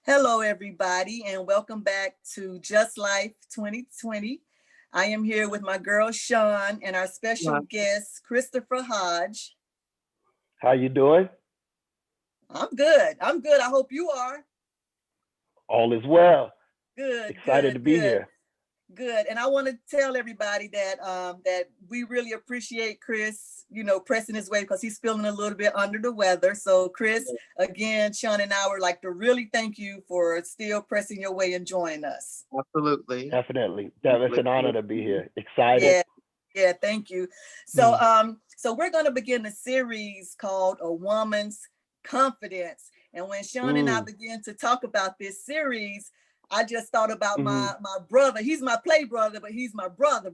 Hello, everybody, and welcome back to Just Life 2020. I am here with my girl, Shon, and our special guest, Christopher Hodge. How you doing? I'm good. I'm good. I hope you are. All is well. Good, Excited to good, be good. here. Good. And I want to tell everybody that we really appreciate Chris, pressing his way because he's feeling a little bit under the weather. So Chris, again, Shon and I would like to really thank you for still pressing your way and joining us. Absolutely. Definitely. It's an honor to be here. Excited. Yeah, thank you. So we're going to begin a series called A Woman's Confidence. And when Shon and I began to talk about this series, I just thought about my brother. He's my play brother, but he's my brother.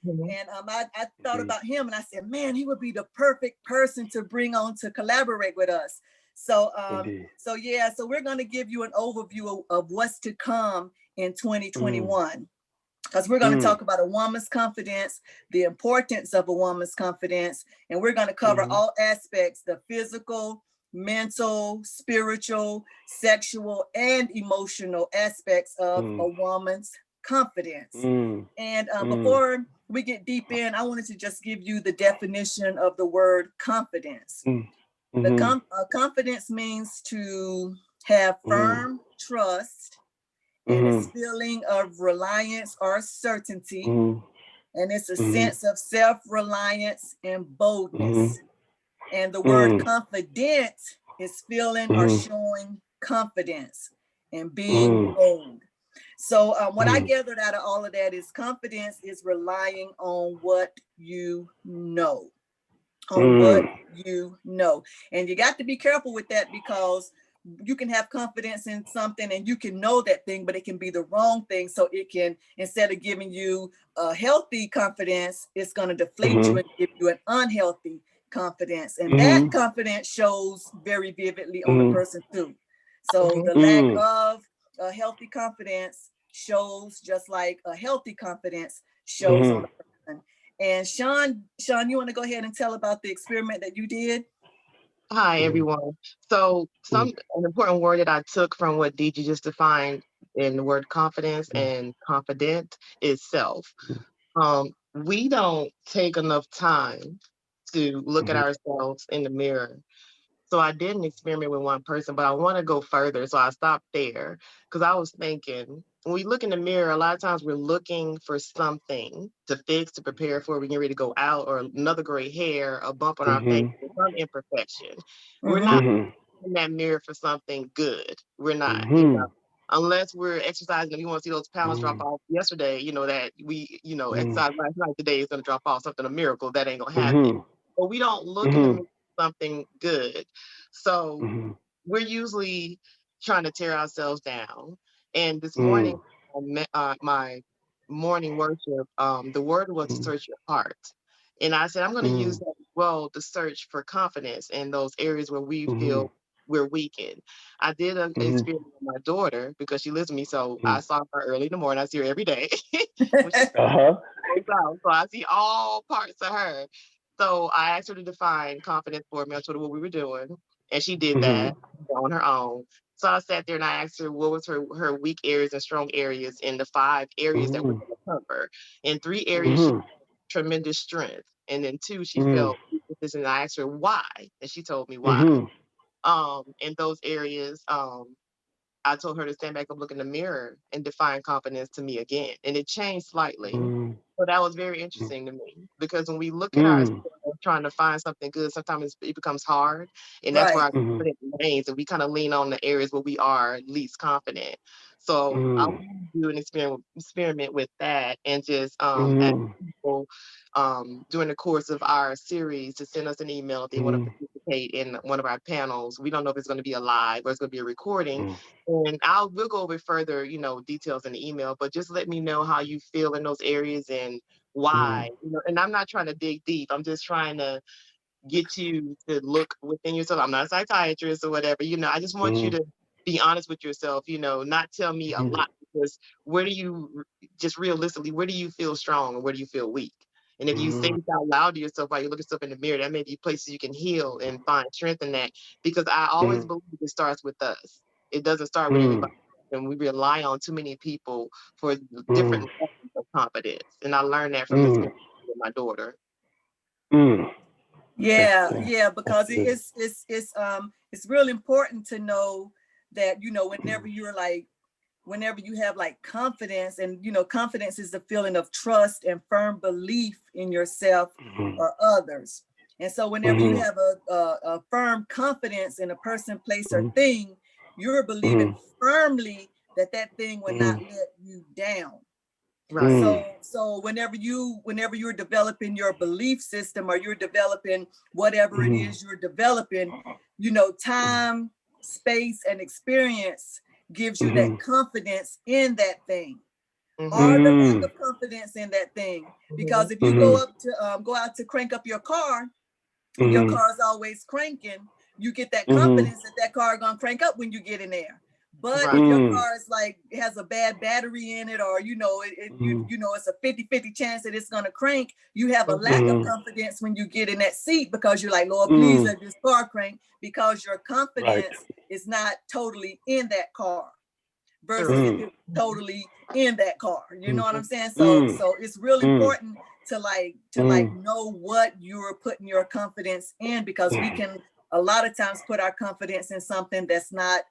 And I thought about him and I said, man, he would be the perfect person to bring on to collaborate with us. So we're going to give you an overview of what's to come in 2021. Because we're going to talk about a woman's confidence, the importance of a woman's confidence, and we're going to cover all aspects, the physical, mental, spiritual, sexual, and emotional aspects of a woman's confidence. And before we get deep in, I wanted to just give you the definition of the word confidence. Confidence means to have firm trust and this feeling of reliance or certainty. And it's a sense of self-reliance and boldness. And the word confident is feeling or showing confidence and being bold. So what I gathered out of all of that is confidence is relying on what you know. And you got to be careful with that because you can have confidence in something and you can know that thing, but it can be the wrong thing. So it can, instead of giving you a healthy confidence, it's going to deflate you and give you an unhealthy confidence. And that confidence shows very vividly on the person too. So the lack of a healthy confidence shows just like a healthy confidence shows on the person. And Shon, you want to go ahead and tell about the experiment that you did? Hi, everyone. So an important word that I took from what Deidre just defined in the word confidence and confident is self. We don't take enough time to look at ourselves in the mirror. So I did an experiment with one person, but I want to go further. So I stopped there because I was thinking, when we look in the mirror, a lot of times we're looking for something to fix, to prepare for, we're getting ready to go out, or another gray hair, a bump on our face, some imperfection. We're not in that mirror for something good. We're not. Unless we're exercising and we want to see those pounds drop off yesterday, that we, exercised last night, today is going to drop off, something, a miracle, that ain't going to happen. But we don't look in the mirror for something good. So we're usually trying to tear ourselves down. And this morning, my morning worship, the word was to search your heart. And I said, I'm going to use that as well to search for confidence in those areas where we feel we're weakened. I did an experiment with my daughter because she lives with me. So I saw her early in the morning. I see her every day. So I see all parts of her. So I asked her to define confidence for me. I told her what we were doing. And she did that on her own. So I sat there and I asked her what was her weak areas and strong areas in the 5 areas that we're going to cover. In 3 areas, she had tremendous strength. And then 2, she felt weaknesses. And I asked her why. And she told me why. In those areas, I told her to stand back and look in the mirror and define confidence to me again. And it changed slightly. So that was very interesting to me because when we look at ourselves trying to find something good, sometimes it becomes hard. And that's where our confidence remains. And we kind of lean on the areas where we are least confident. So I want to do an experiment with that and just ask people during the course of our series to send us an email if they want to participate in one of our panels. We don't know if it's going to be a live or it's going to be a recording. And we'll go over further, details in the email, but just let me know how you feel in those areas and why, and I'm not trying to dig deep. I'm just trying to get you to look within yourself. I'm not a psychiatrist or whatever, I just want you to be honest with yourself, not tell me a lot, because just realistically, where do you feel strong and where do you feel weak? And if you say this out loud to yourself while you look at yourself in the mirror, that may be places you can heal and find strength in that. Because I always believe it starts with us. It doesn't start with anybody. And we rely on too many people for different levels of confidence. And I learned that from experience with my daughter. Yeah, because it's real important to know that, you know, whenever you have like confidence, and you know, confidence is the feeling of trust and firm belief in yourself or others. And so whenever you have a firm confidence in a person, place, or thing, you're believing firmly that that thing will not let you down. Right. So whenever you're developing your belief system, or you're developing whatever it is you're developing, you know, time, space, and experience gives you that confidence in that thing, or the lack of confidence in that thing. Because if you go out to crank up your car, and your car is always cranking, you get that confidence that that car gonna crank up when you get in there. But if your car is like, it has a bad battery in it, or you know, you know, it's a 50-50 chance that it's gonna crank, you have a lack of confidence when you get in that seat, because you're like, Lord, please let this car crank, because your confidence is not totally in that car versus if it's totally in that car. You know what I'm saying? So it's really important to know what you're putting your confidence in, because we can a lot of times put our confidence in something that's not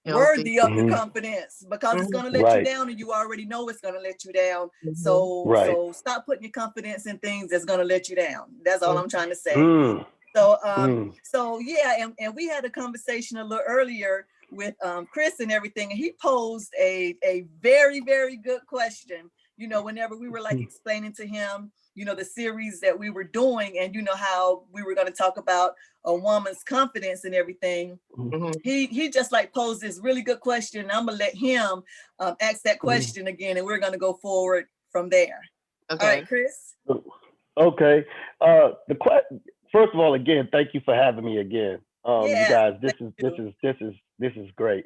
worthy of the confidence, because it's going to let you down, and you already know it's going to let you down. So stop putting your confidence in things that's going to let you down. That's all I'm trying to say. So yeah, and we had a conversation a little earlier with Chris and everything, and he posed a very, very good question. You know, whenever we were like explaining to him, you know, the series that we were doing, and you know how we were going to talk about a woman's confidence and everything, he just like posed this really good question. I'm gonna let him ask that question again, and we're going to go forward from there. Okay. All right, Chris. Okay. First of all, again, thank you for having me again. You guys, this is great.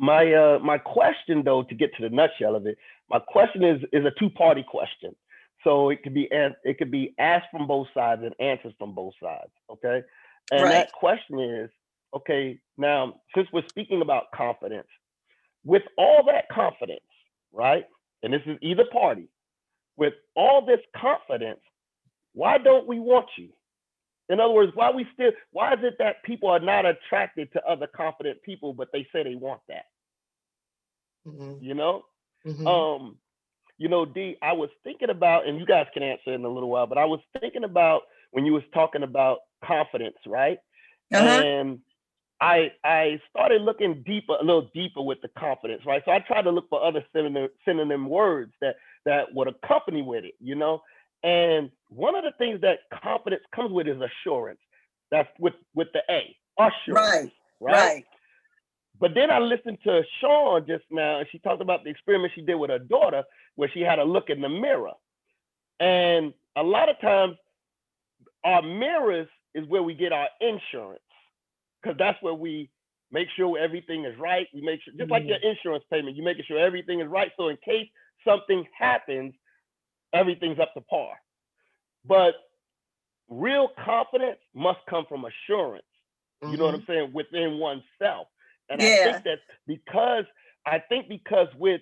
My question, though, to get to the nutshell of it, my question is a two-party question. So it could be asked from both sides and answers from both sides. Okay. And that question is, okay, now since we're speaking about confidence, with all that confidence, right? And this is either party, with all this confidence, why don't we want you? In other words, why is it that people are not attracted to other confident people, but they say they want that? You know? You know, D, I was thinking about, and you guys can answer in a little while, but I was thinking about when you was talking about confidence, right? And I started looking a little deeper with the confidence, right? So I tried to look for other synonym words that would accompany with it, you know? And one of the things that confidence comes with is assurance. That's with the A, assurance, right? But then I listened to Shon just now, and she talked about the experiment she did with her daughter, where she had a look in the mirror. And a lot of times, our mirrors is where we get our insurance, because that's where we make sure everything is right. We make sure, just like your insurance payment, you making sure everything is right. So in case something happens, everything's up to par. But real confidence must come from assurance. You know what I'm saying? Within oneself. And I think because with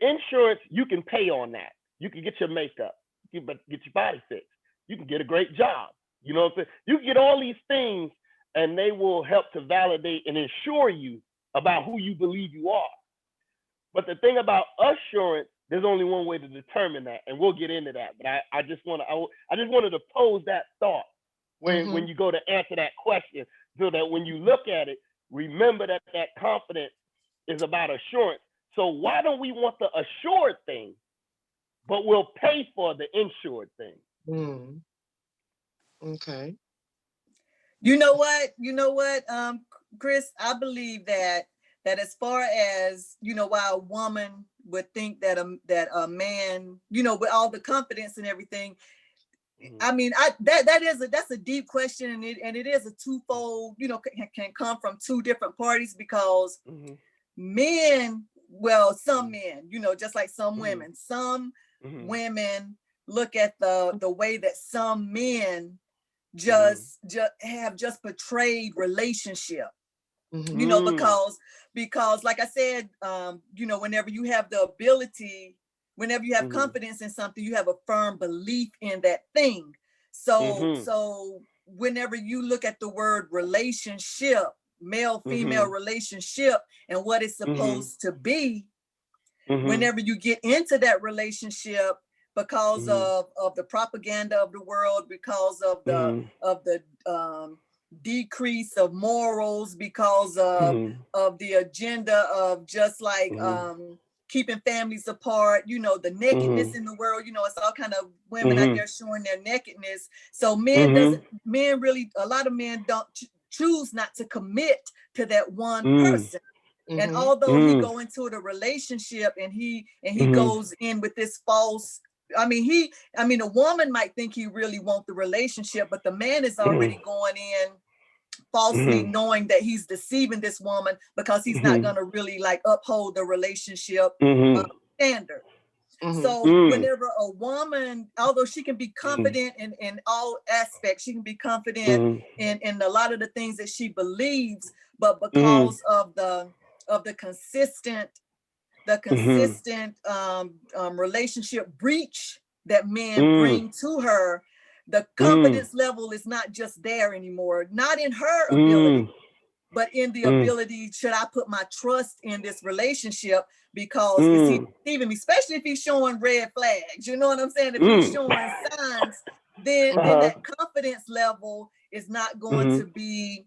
insurance, you can pay on that. You can get your makeup, you can get your body fixed. You can get a great job. You know what I'm saying? You can get all these things, and they will help to validate and assure you about who you believe you are. But the thing about assurance, there's only one way to determine that, and we'll get into that. But I just wanted to pose that thought when you go to answer that question, so that when you look at it, remember that confidence is about assurance. So why don't we want the assured thing, but we'll pay for the insured thing? Okay. You know what, Chris, I believe that as far as, you know, why a woman would think that a man, you know, with all the confidence and everything, I mean, that's a deep question, and it is a twofold, you know, can come from two different parties, because men, well, some men, you know, just like some women, some women look at the way that some men just have just betrayed relationship. You know, because like I said, you know, whenever you have the ability, whenever you have confidence in something, you have a firm belief in that thing. So whenever you look at the word relationship, male female relationship, and what it's supposed to be, whenever you get into that relationship, because of the propaganda of the world, because of the decrease of morals, because of the agenda of just like keeping families apart, you know, the nakedness in the world, you know, it's all kind of women out there showing their nakedness. So men really, a lot of men don't choose not to commit to that one person. And although he go into the relationship and he goes in with this false, I mean, a woman might think he really wants the relationship, but the man is already going in falsely knowing that he's deceiving this woman because he's not going to really like uphold the relationship standard. So whenever a woman, although she can be confident in all aspects, she can be confident in a lot of the things that she believes, but because of the consistent relationship breach that men bring to her, the confidence level is not just there anymore, not in her ability, but in the ability, should I put my trust in this relationship? Because is he deceiving me, especially if he's showing red flags, you know what I'm saying? If he's showing signs, then that confidence level is not going to be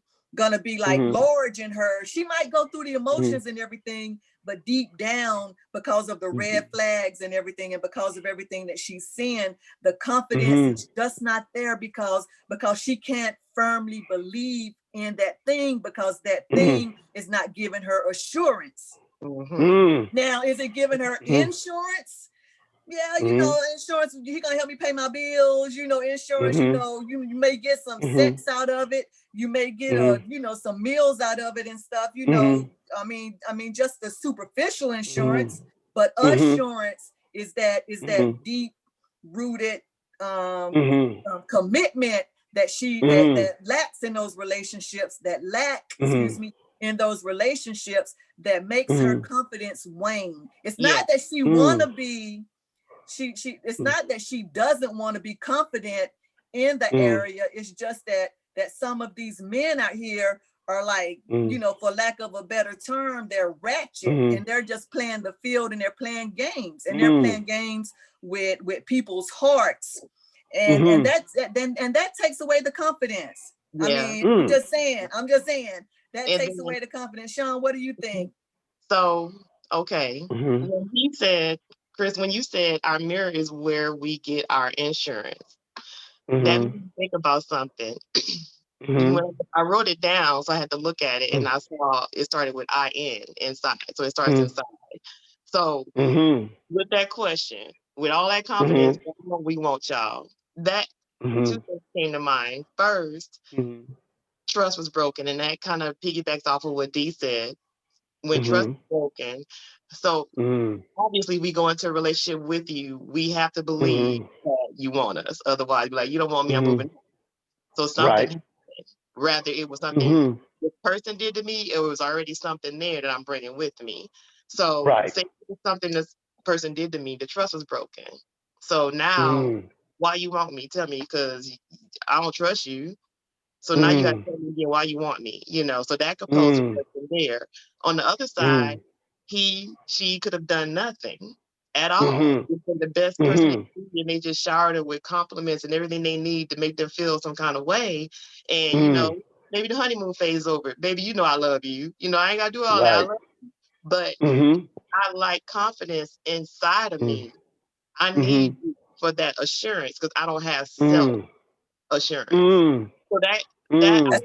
like large in her. She might go through the emotions and everything, but deep down, because of the red flags and everything, and because of everything that she's seeing, the confidence is just not there because she can't firmly believe in that thing, because that thing is not giving her assurance. Now, is it giving her insurance? Yeah, you know, insurance, he gonna help me pay my bills, you know, insurance, you know, you may get some sex out of it, you may get you know, some meals out of it and stuff, you know. I mean just the superficial insurance, but assurance is that deep rooted commitment that that lacks in those relationships, in those relationships, that makes her confidence wane. It's not that she wanna be it's not that she doesn't want to be confident in the area. It's just that some of these men out here are like, you know, for lack of a better term, they're ratchet and they're just playing the field and they're playing games and they're playing games with people's hearts. And that takes away the confidence. I mean, I'm just saying that takes away the confidence. Shon, what do you think? So, okay. When he said, Chris, when you said our mirror is where we get our insurance, that made me think about something. When I wrote it down, so I had to look at it, and I saw it started with IN inside. So it starts inside. So with that question, with all that confidence, we want y'all. That two things came to mind. First, trust was broken, and that kind of piggybacks off of what Dee said. When trust is broken, so obviously we go into a relationship with you, we have to believe that you want us. Otherwise, like, you don't want me, I'm moving. So something happened. Rather it was something this person did to me, it was already something there that I'm bringing with me. So say something this person did to me, the trust was broken. So now, why you want me? Tell me, because I don't trust you. So now you got to tell me again why you want me, you know. So that could pose a question there. On the other side, she could have done nothing at all. The best person, and they just showered her with compliments and everything they need to make them feel some kind of way. And you know, maybe the honeymoon phase over. Baby, you know I love you. You know, I ain't gotta do all that. I love you. But I like confidence inside of me. I need you for that assurance because I don't have self assurance. So that's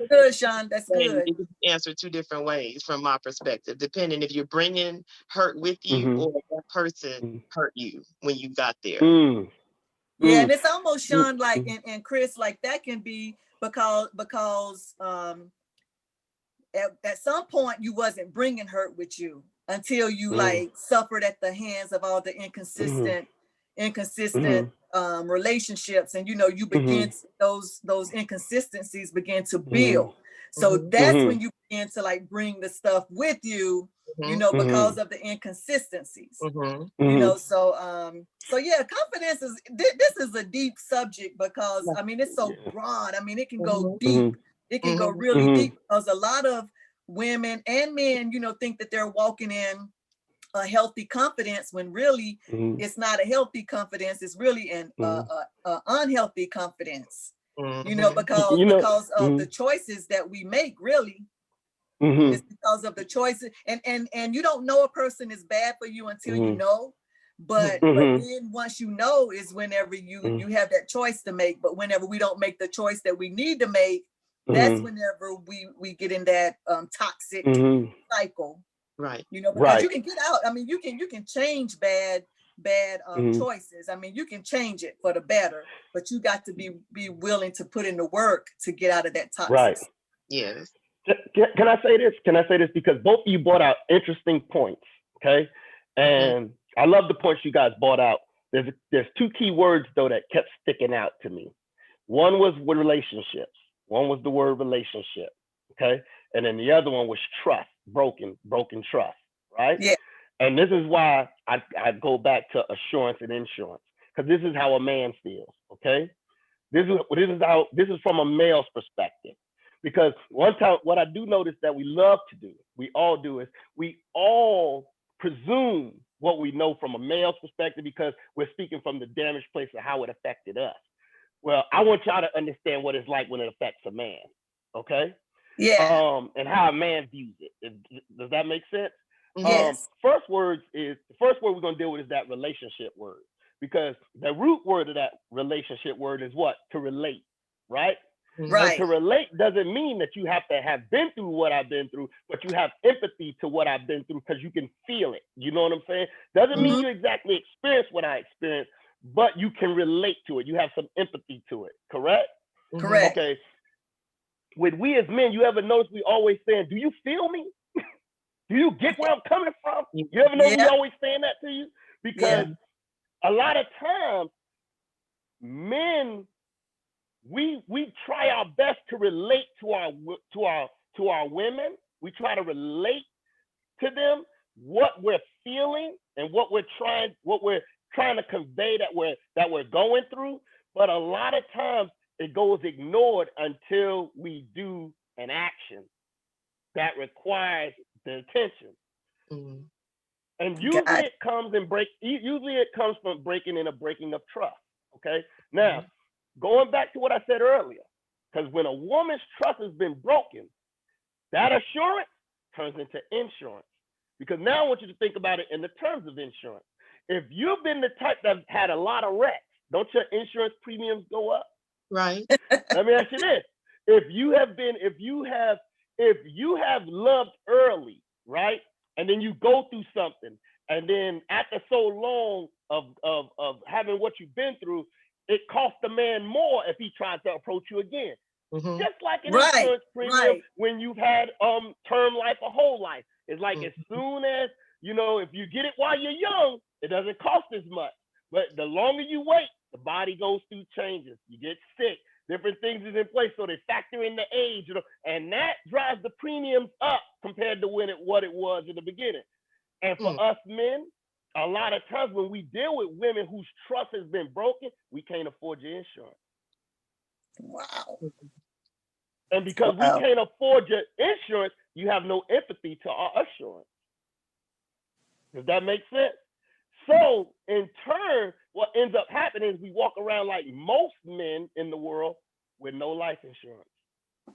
good, Shon. That's good. It can be answered two different ways from my perspective, depending if you're bringing hurt with you or if that person hurt you when you got there. Yeah, and it's almost, Shon, like, and Chris, like that can be because at some point you wasn't bringing hurt with you until you like suffered at the hands of all the inconsistent inconsistent relationships, and you begin those inconsistencies begin to build. So that's when you begin to like bring the stuff with you, because of the inconsistencies. So yeah, confidence is this is a deep subject, because I mean it's so broad. I mean it can go deep. It can go really deep, because a lot of women and men, think that they're walking in a healthy confidence, when really it's not a healthy confidence. It's really an unhealthy confidence, because of the choices that we make, really. It's because of the choices, and you don't know a person is bad for you until you know. But then once you know is whenever you have that choice to make. But whenever we don't make the choice that we need to make, that's whenever we get in that toxic cycle. Right. Because you can get out. I mean, you can change bad choices. I mean, you can change it for the better, but you got to be willing to put in the work to get out of that toxic. Right. Yes. Can I say this? Because both of you brought out interesting points. Okay. And I love the points you guys brought out. There's two key words though that kept sticking out to me. One was with relationships. One was the word relationship. Okay. And then the other one was trust, broken trust, right? Yeah. And this is why I go back to assurance and insurance, because this is how a man feels, okay? This is from a male's perspective. Because one time, what I do notice that we love to do, we all do, is we all presume what we know from a male's perspective, because we're speaking from the damaged place of how it affected us. Well, I want y'all to understand what it's like when it affects a man, okay? Yeah. And how a man views it. Does that make sense? Yes. The first word we're going to deal with is that relationship word, because the root word of that relationship word is what? To relate, right? Right. And to relate doesn't mean that you have to have been through what I've been through, but you have empathy to what I've been through, because you can feel it. You know what I'm saying? Doesn't mean you exactly experience what I experienced, but you can relate to it. You have some empathy to it. Correct? Correct. Okay. With we as men, you ever notice we always saying, do you feel me? Do you get where I'm coming from? You ever know we always saying that to you? Because a lot of times, men, we try our best to relate to our women. We try to relate to them what we're feeling and what we're trying to convey that we're going through. But a lot of times it goes ignored until we do an action that requires the attention. And usually it comes from breaking of trust. Okay. Now, going back to what I said earlier, because when a woman's trust has been broken, that assurance turns into insurance. Because now I want you to think about it in the terms of insurance. If you've been the type that had a lot of wrecks, don't your insurance premiums go up? Right. Let me ask you this. If you have loved early, right? And then you go through something, and then after so long of having what you've been through, it costs the man more if he tries to approach you again. Just like an insurance premium when you've had term life or whole life. It's like as soon as, if you get it while you're young, it doesn't cost as much. But the longer you wait, the body goes through changes. You get sick. Different things is in place, so they factor in the age, and that drives the premiums up compared to what it was in the beginning. And for us men, a lot of times when we deal with women whose trust has been broken, we can't afford your insurance. Wow. And because we can't afford your insurance, you have no empathy to our assurance. Does that make sense? So in turn, what ends up happening is we walk around like most men in the world with no life insurance,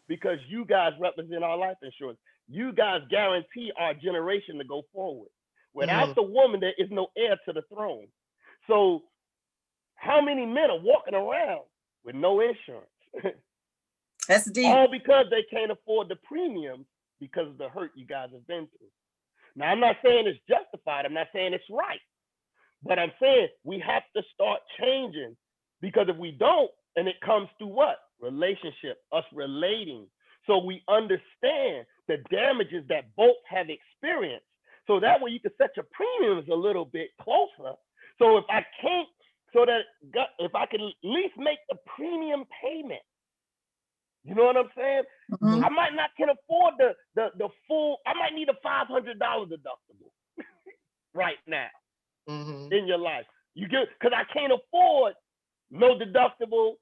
because you guys represent our life insurance. You guys guarantee our generation to go forward. Without the woman, there is no heir to the throne. So how many men are walking around with no insurance? That's deep. All because they can't afford the premiums because of the hurt you guys have been through. Now, I'm not saying it's justified. I'm not saying it's right. But I'm saying we have to start changing, because if we don't, and it comes through what? Relationship, us relating. So we understand the damages that both have experienced. So that way you can set your premiums a little bit closer. So if I can't so that if I could at least make the premium payment. You know what I'm saying? I might not can afford the full. I might need a $500 deductible right now in your life. You get, because I can't afford no deductible,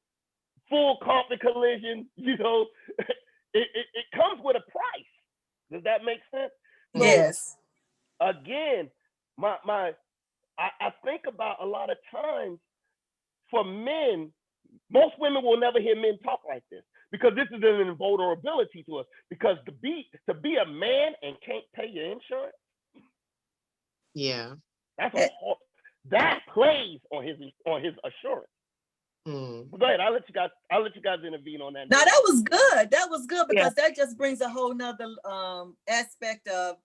full comp and collision. You know, it comes with a price. Does that make sense? So, yes. Again, I think about a lot of times for men, most women will never hear men talk like this because this is an vulnerability to us. Because to be a man and can't pay your insurance, that plays on his assurance. But go ahead, I'll let you guys intervene on that. Now that was good. That was good because that just brings a whole nother aspect of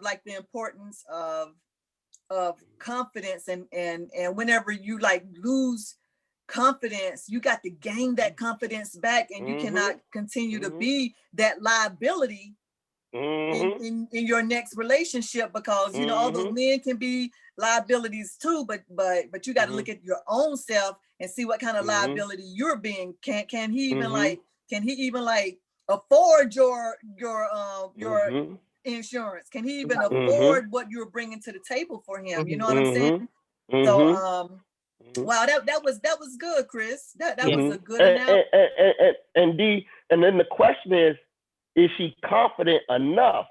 like the importance of confidence and whenever you like lose confidence, you got to gain that confidence back, and you cannot continue to be that liability in your next relationship, because you know, although men can be liabilities too, but you got to look at your own self and see what kind of liability you're being. Can he even like afford your insurance? Can he even afford what you're bringing to the table for him? You know what I'm saying? So wow, that was good, Chris. That was a good analogy. And then the question is she confident enough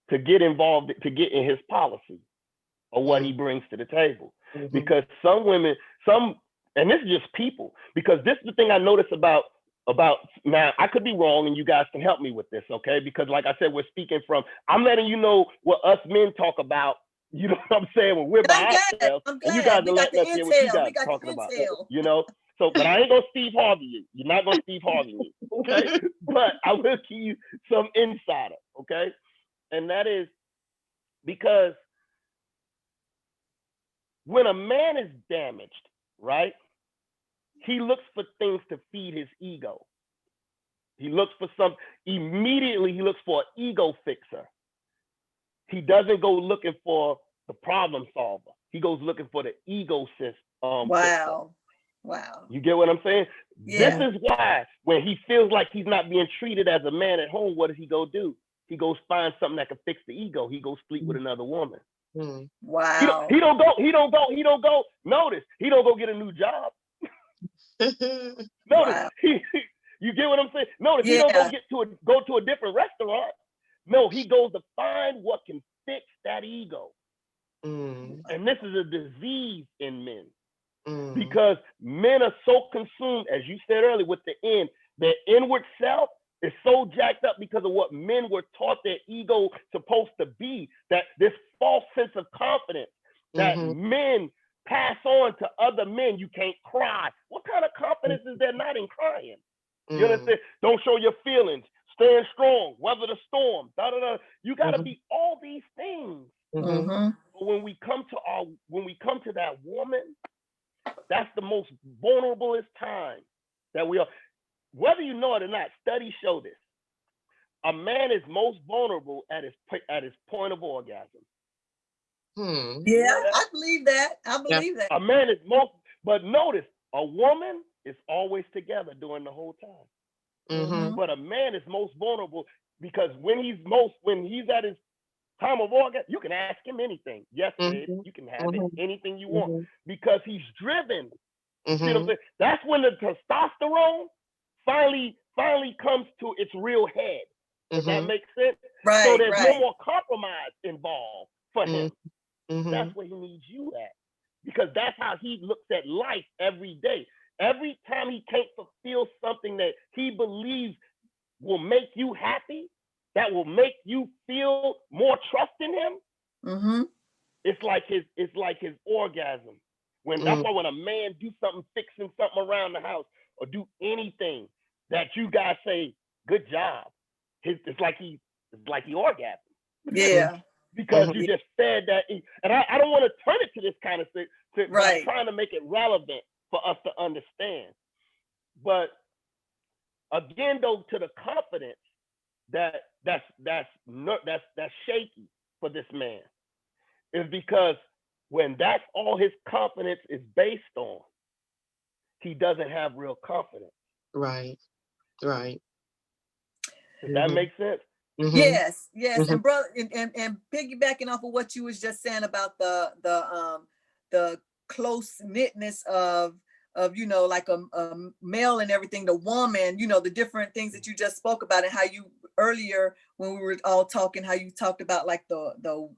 to get involved, to get in his policy or what he brings to the table? Because some women, and this is just people, because this is the thing I notice about now, I could be wrong and you guys can help me with this, okay? Because like I said, I'm letting you know what us men talk about. You know what I'm saying? When we're by ourselves, and you guys are letting us hear what you guys are talking about. You know? So, but I ain't gonna Steve Harvey you. You're not gonna Steve Harvey me, okay? But I will give you some insider, okay? And that is because when a man is damaged, right? He looks for things to feed his ego. He looks for immediately he looks for an ego fixer. He doesn't go looking for the problem solver. He goes looking for the ego fixer. Wow. You get what I'm saying? Yeah. This is why when he feels like he's not being treated as a man at home, what does he go do? He goes find something that can fix the ego. He goes sleep with another woman. Wow. He don't go. Notice, he don't go get a new job. Notice, you get what I'm saying? Notice, he don't go to a different restaurant. No, he goes to find what can fix that ego. And this is a disease in men. Because men are so consumed, as you said earlier, with their inward self is so jacked up because of what men were taught their ego supposed to be, that this false sense of confidence that men pass on to other men. You can't cry. What kind of confidence is there not in crying? You understand? Don't show your feelings. Stand strong. Weather the storm. You got to be all these things. But when we come to that woman, that's the most vulnerable time that we are. Whether you know it or not, studies show this. A man is most vulnerable at his point of orgasm. Yeah, I believe that. that. A man is but notice, a woman is always together during the whole time. But a man is most vulnerable because when he's at his time of orgasm, you can ask him anything. Yes, babe, you can have anything you want because he's driven. See what I'm saying? That's when the testosterone finally comes to its real head. Does that make sense? Right. So there's no more compromise involved for him. That's where he needs you at, because that's how he looks at life every day. Every time he can't fulfill something that he believes will make you happy, that will make you feel more trust in him. It's like his orgasm. That's why when a man do something, fixing something around the house or do anything that you guys say, good job, it's like he orgasmed. Yeah. Because you just said that. And I don't want to turn it to this kind of thing. I'm trying to make it relevant for us to understand. But again, though, to the confidence that's shaky for this man is because when that's all his confidence is based on, he doesn't have real confidence. Right. Does that make sense? Yes. And brother, and piggybacking off of what you was just saying about the close knitness of like a male and everything, the woman, the different things that you just spoke about, and how you earlier when we were all talking, how you talked about like the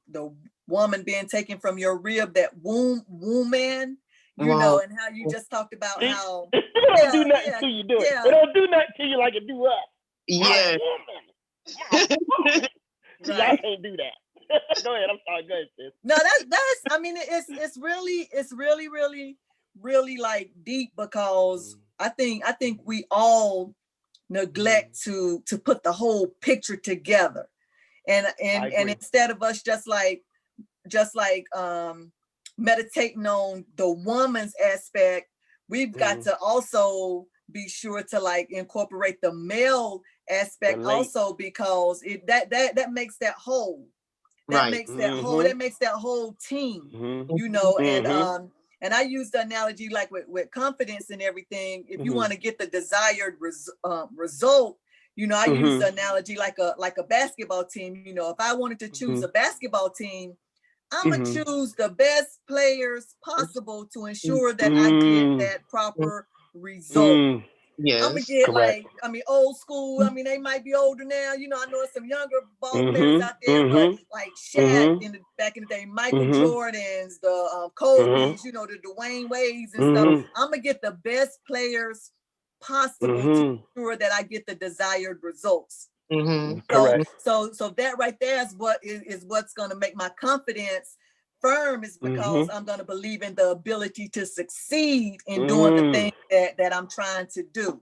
woman being taken from your rib, that womb man, Wow. and how you just talked about how it don't do nothing till you do it. It don't do nothing till you like it do us. Yeah. See, I can't do that. Go ahead. I'm sorry. Go ahead, sis. No, that's. I mean, it's really like deep, because I think we all neglect to put the whole picture together, and instead of us just like meditating on the woman's aspect, we've got to also be sure to like incorporate the male aspect also, because that makes that whole. That makes that whole. That makes that whole team. And I use the analogy like with confidence and everything. If you want to get the desired result, I use the analogy like a basketball team. If I wanted to choose a basketball team, I'm gonna choose the best players possible to ensure that I get that proper result. Yes, I'm gonna get old school. They might be older now. I know some younger ball players out there, but like Shaq back in the day, Michael Jordans, the Kobe's, the Dwayne Wades and stuff. I'm gonna get the best players possible to ensure that I get the desired results. So that right there is what's gonna make my confidence firm, is because I'm going to believe in the ability to succeed in doing the thing that I'm trying to do.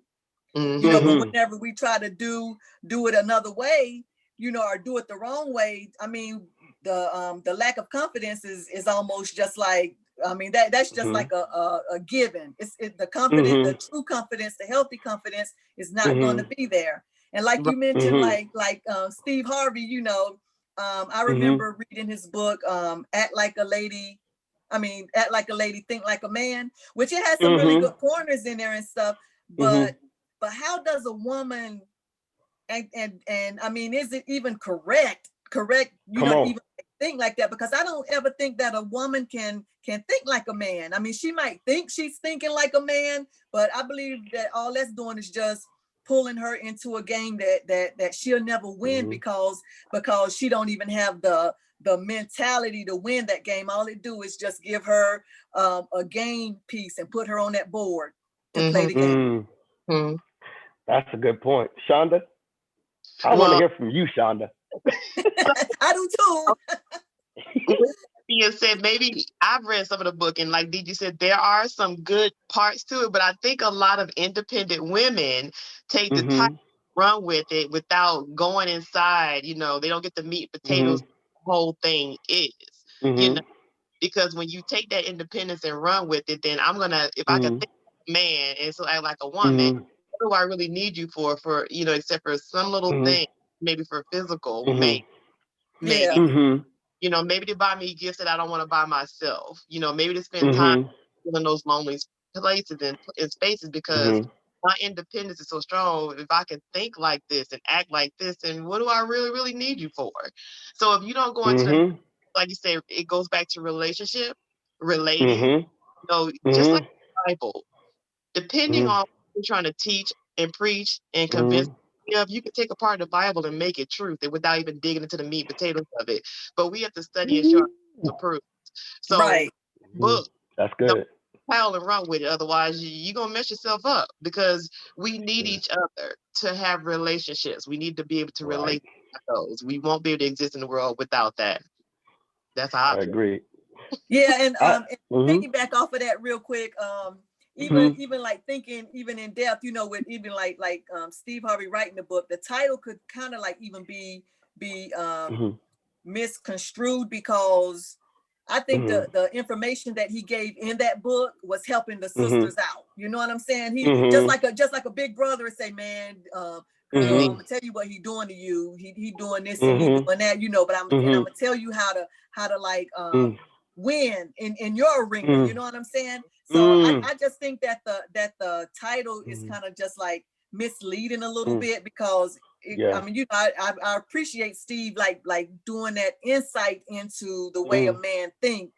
But whenever we try to do it another way, or do it the wrong way, the lack of confidence is almost just like, that's just like a given. It's the confidence, the true confidence, the healthy confidence is not going to be there. And like you mentioned, like Steve Harvey, I remember reading his book, Act Like a Lady, Think Like a Man, which it has some really good pointers in there and stuff. But how does a woman, and is it even correct? Even think like that? Because I don't ever think that a woman can think like a man. She might think she's thinking like a man, but I believe that all that's doing is just pulling her into a game that she'll never win, because she don't even have the mentality to win that game. All it do is just give her a game piece and put her on that board to play the game. That's a good point. Shonda, I want to hear from you, Shonda. I do too. Being said, maybe I've read some of the book, and like DG said, there are some good parts to it, but I think a lot of independent women take the time, run with it without going inside. They don't get the meat and potatoes. The whole thing is, because when you take that independence and run with it, then I'm gonna, if I can think like a man and so act like a woman, what do I really need you for? Except for some little thing, maybe for physical, maybe. Maybe to buy me gifts that I don't want to buy myself. Maybe to spend time in those lonely places and spaces, because my independence is so strong. If I can think like this and act like this, and what do I really, really need you for? So if you don't go into, like you say, it goes back to relationship, relating, just like the Bible, depending on what you're trying to teach and preach and convince. You can take apart the Bible and make it truth, and without even digging into the meat and potatoes of it. But we have to study and show to prove. So, book. That's good. Pile and run with it. Otherwise, you're gonna mess yourself up, because we need each other to have relationships. We need to be able to relate to those. We won't be able to exist in the world without that. That's how I agree. Yeah, and piggyback off of that real quick. Even like thinking even in depth, with even like Steve Harvey writing the book, the title could kind of like even be misconstrued, because I think the information that he gave in that book was helping the sisters out. You know what I'm saying? He just like a big brother would say, man, I'm gonna tell you what he doing to you. He doing this and he doing that, but I'm gonna tell you how to like win in your arena. You know what I'm saying? So I just think that the title is kind of just like misleading a little bit, because I mean, you know, I appreciate Steve like doing that insight into the way a man think.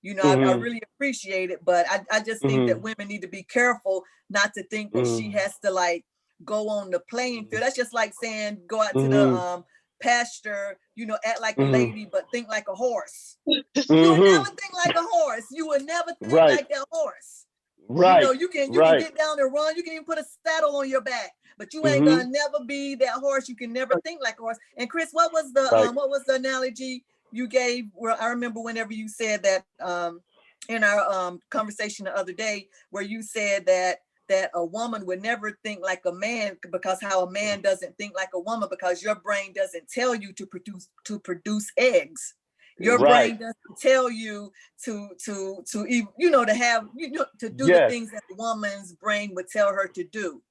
You know, I really appreciate it, but I just think that women need to be careful not to think that she has to like go on the playing field. That's just like saying go out to the pasture, you know, act like a lady but think like a horse. You would never think like a horse. You would never think like that horse. You know, you can get down and run. You can even put a saddle on your back, but you ain't gonna never be that horse. You can never think like a horse. And Chris, what was the analogy you gave? Where I remember whenever you said that in our conversation the other day, where you said that a woman would never think like a man, because how a man doesn't think like a woman, because your brain doesn't tell you to produce eggs. Your brain doesn't tell you to you know, to have, you know, to do the things that a woman's brain would tell her to do.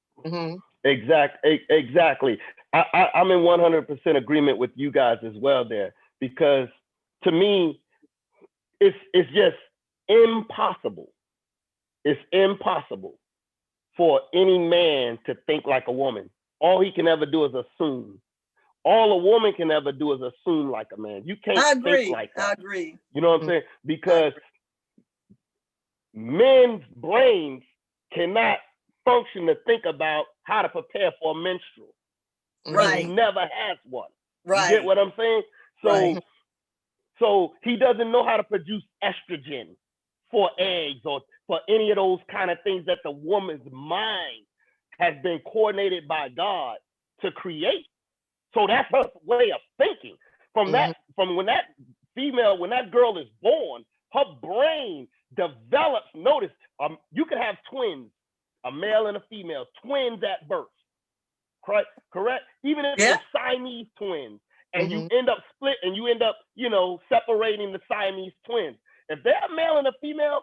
Exactly. I'm in 100% agreement with you guys as well there, because to me, it's just impossible. It's impossible for any man to think like a woman. All he can ever do is assume. All a woman can ever do is assume like a man. You can't think like that. I agree. You know what I'm saying? Because men's brains cannot function to think about how to prepare for a menstrual. He never has one. You get what I'm saying? So he doesn't know how to produce estrogen for eggs or for any of those kind of things that the woman's mind has been coordinated by God to create. So that's her way of thinking. From when that girl is born, her brain develops. Notice, you can have twins, a male and a female, twins at birth. Correct? Even if they're Siamese twins, and you end up you know, separating the Siamese twins. If they're a male and a female,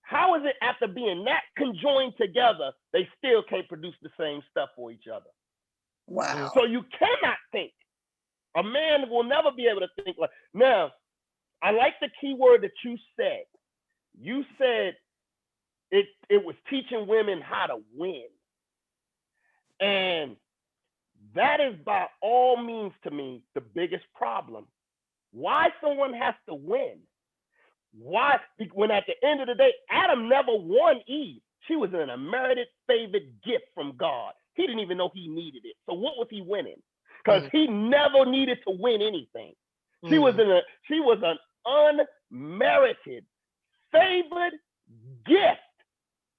how is it after being that conjoined together, they still can't produce the same stuff for each other? Wow. So you cannot think. A man will never be able to think like. Now, I like the key word that you said. You said it was teaching women how to win. And that is by all means to me the biggest problem. Why someone has to win? Why? When at the end of the day, Adam never won Eve. She was an unmerited favored gift from God. He didn't even know he needed it. So what was he winning? Because he never needed to win anything. She was an unmerited favored gift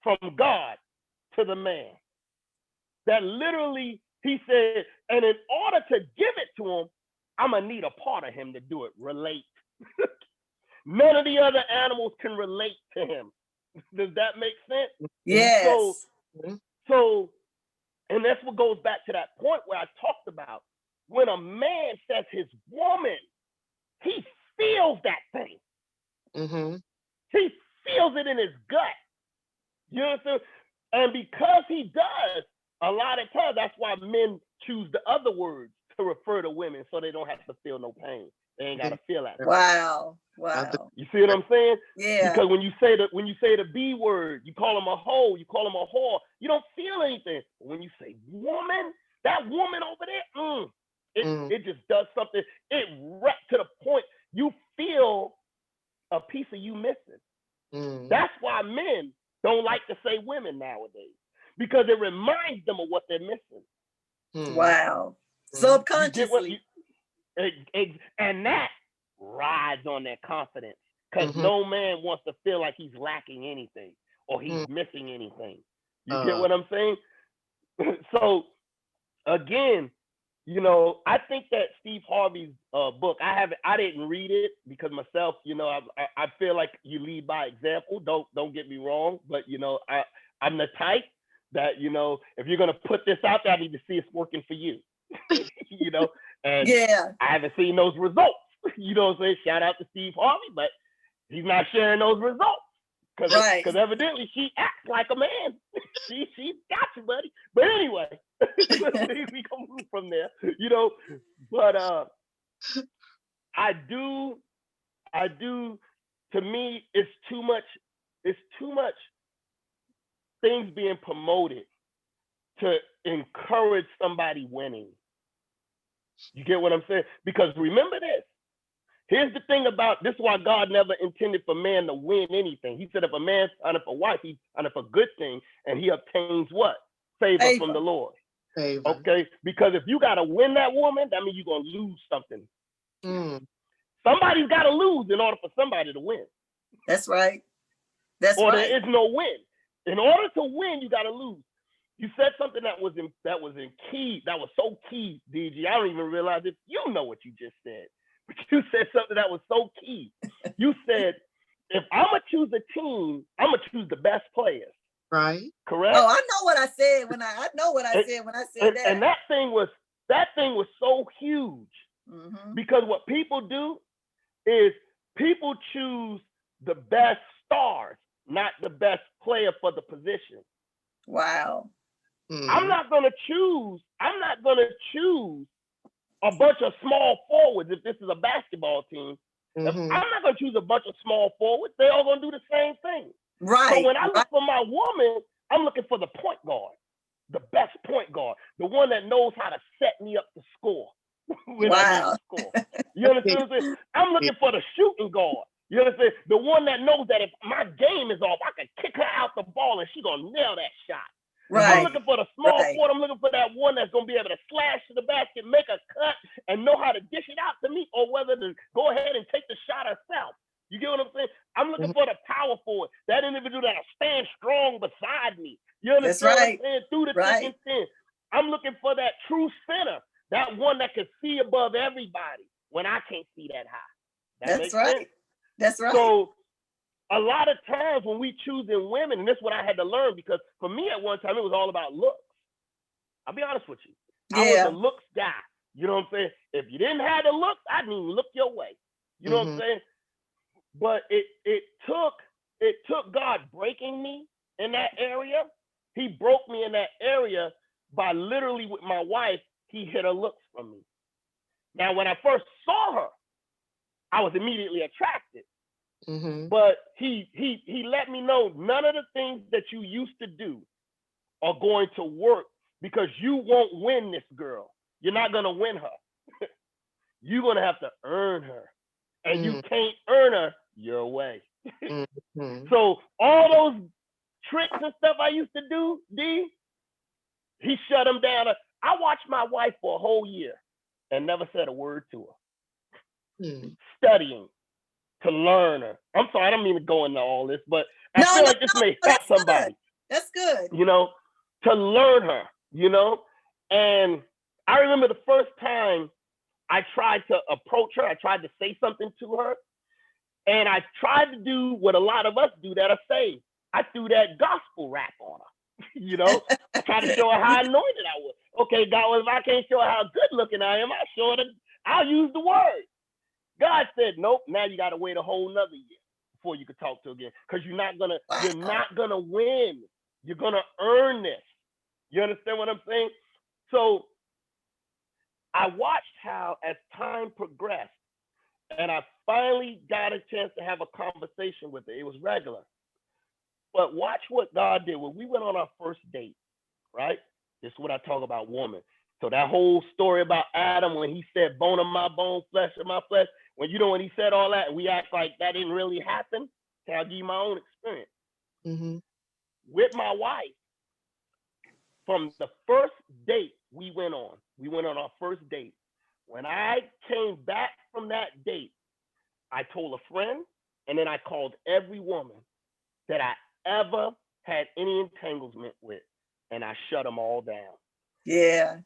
from God to the man. That literally, he said, and in order to give it to him, I'm gonna need a part of him to do it. Relate. None of the other animals can relate to him. Does that make sense? Yes. So, and that's what goes back to that point where I talked about. When a man says his woman, he feels that thing. He feels it in his gut. You know what I'm saying? And because he does, a lot of times, that's why men choose the other words to refer to women, so they don't have to feel no pain. They ain't gotta feel that. Wow. You see what I'm saying? Yeah. Because when you say the B word, you call them a hoe, you call them a whore, you don't feel anything. But when you say woman, that woman over there, it just does something. It wrapped to the point you feel a piece of you missing. That's why men don't like to say women nowadays, because it reminds them of what they're missing. Wow. Subconsciously. And that rides on their confidence, because no man wants to feel like he's lacking anything or he's missing anything. You get what I'm saying? So again, you know, I think that Steve Harvey's book, I didn't read it because myself, you know, I feel like you lead by example. Don't get me wrong, but you know, I'm the type that, you know, if you're gonna put this out there, I need to see it's working for you. You know, and I haven't seen those results. You know what I'm saying? Shout out to Steve Harvey, but he's not sharing those results. Because evidently she acts like a man. She got you, buddy. But anyway, we can move from there, you know. But I do to me, it's too much things being promoted to encourage somebody winning. You get what I'm saying? Because remember this. Here's the thing about this is why God never intended for man to win anything. He said if a man signed up a wife, he signed up a good thing, and he obtains what? Favor from the Lord. Favor. Okay? Because if you got to win that woman, that means you're going to lose something. Somebody's got to lose in order for somebody to win. That's right. That's or right. there is no win. In order to win, you got to lose. You said something that was in key, that was so key, DG. I don't even realize if you know what you just said. But you said something that was so key. You said, if I'm going to choose a team, I'm going to choose the best players. Right. Correct? Oh, I know what I said when I know what I said when I said that. And that thing was so huge. Because what people do is people choose the best stars, not the best player for the position. Wow. I'm not gonna choose a bunch of small forwards if this is a basketball team. I'm not gonna choose a bunch of small forwards. They're all gonna do the same thing. Right. So when I look for my woman, I'm looking for the point guard, the best point guard, the one that knows how to set me up to score. When I need to score. You understand what I'm saying? I'm looking for the shooting guard. You understand? The one that knows that if my game is off, I can kick her out the ball and she's gonna nail that shot. Right. I'm looking for the small forward. I'm looking for that one that's gonna be able to slash to the basket, make a cut, and know how to dish it out to me, or whether to go ahead and take the shot herself. You get what I'm saying? I'm looking for the power forward, that individual that'll stand strong beside me. You understand what I'm saying? Through the thick and thin. I'm looking for that true center, that one that can see above everybody when I can't see that high. That's right. That's right. So a lot of times when we choosing women, and this is what I had to learn, because for me at one time, it was all about looks. I'll be honest with you. I was a looks guy. You know what I'm saying? If you didn't have the looks, I didn't even look your way. You know what I'm saying? But it took God breaking me in that area. He broke me in that area by literally with my wife, he hid her looks from me. Now, when I first saw her, I was immediately attracted. But he let me know none of the things that you used to do are going to work, because you won't win this girl. You're not going to win her. You're going to have to earn her. And you can't earn her your way. So all those tricks and stuff I used to do, D, he shut them down. I watched my wife for a whole year and never said a word to her. Studying to learn her. I'm sorry, I don't mean to go into all this, but I feel like this may help somebody. That's good. You know, to learn her, you know? And I remember the first time I tried to approach her, I tried to say something to her, and I tried to do what a lot of us do that are saved. I threw that gospel rap on her, you know? I tried to show her how anointed I was. Okay, God, well, if I can't show her how good looking I am, I'll use the word. God said, nope, now you got to wait a whole nother year before you can talk to her again, because you're not gonna win. You're gonna earn this. You understand what I'm saying? So I watched how, as time progressed, and I finally got a chance to have a conversation with her. It was regular. But watch what God did. When we went on our first date, right? This is what I talk about, woman. So that whole story about Adam, when he said, bone of my bone, flesh of my flesh, when he said all that, we act like that didn't really happen. Can I give you my own experience? With my wife, from the first date we went on our first date. When I came back from that date, I told a friend, and then I called every woman that I ever had any entanglement with, and I shut them all down. Yeah.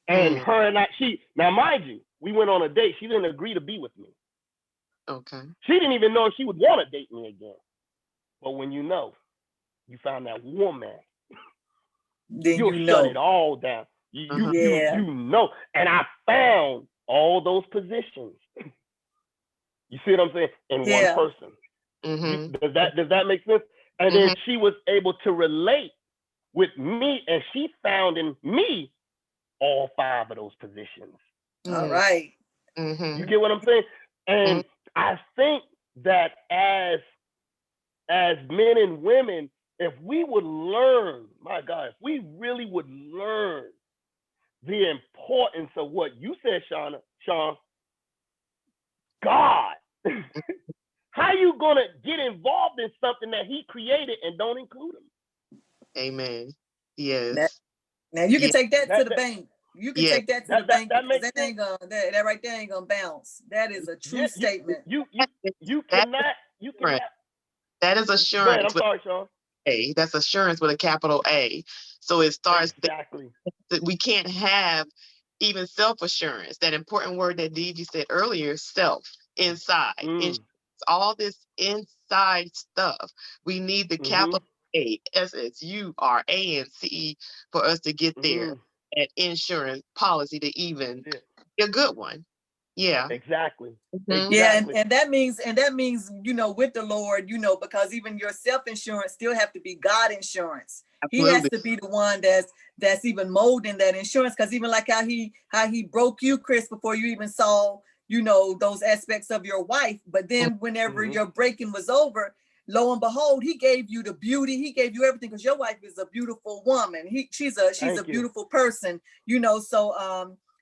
And her and I, now mind you, we went on a date. She didn't agree to be with me. Okay. She didn't even know if she would want to date me again. But when you found that woman, then you'll shut it all down. You know. And I found all those positions. You see what I'm saying? In one person. Does that make sense? And then she was able to relate with me, and she found in me all 5 of those positions. All right. You get what I'm saying? And I think that as men and women, if we would learn, my God, if we really would learn the importance of what you said, Shon, God, how you gonna get involved in something that he created and don't include him? Amen. Yes. Now you can take that to the bank. You can take that to the bank that because makes that ain't gonna that right there ain't gonna bounce. That is a true statement. You cannot. That is assurance. I'm sorry, Shon. That's assurance with a capital A. So it starts exactly. That we can't have even self-assurance. That important word that DG said earlier, self, inside. All this inside stuff. We need the capital A, SSURANCE for us to get there. At insurance policy to even a good one. Yeah. Exactly. Yeah, and that means with the Lord, because even your self-insurance still have to be God insurance. Absolutely. He has to be the one that's even molding that insurance, because even like how he broke you, Chris, before you even saw those aspects of your wife, but then whenever your breaking was over, lo and behold, he gave you the beauty, he gave you everything, because your wife is a beautiful woman. She's a beautiful person,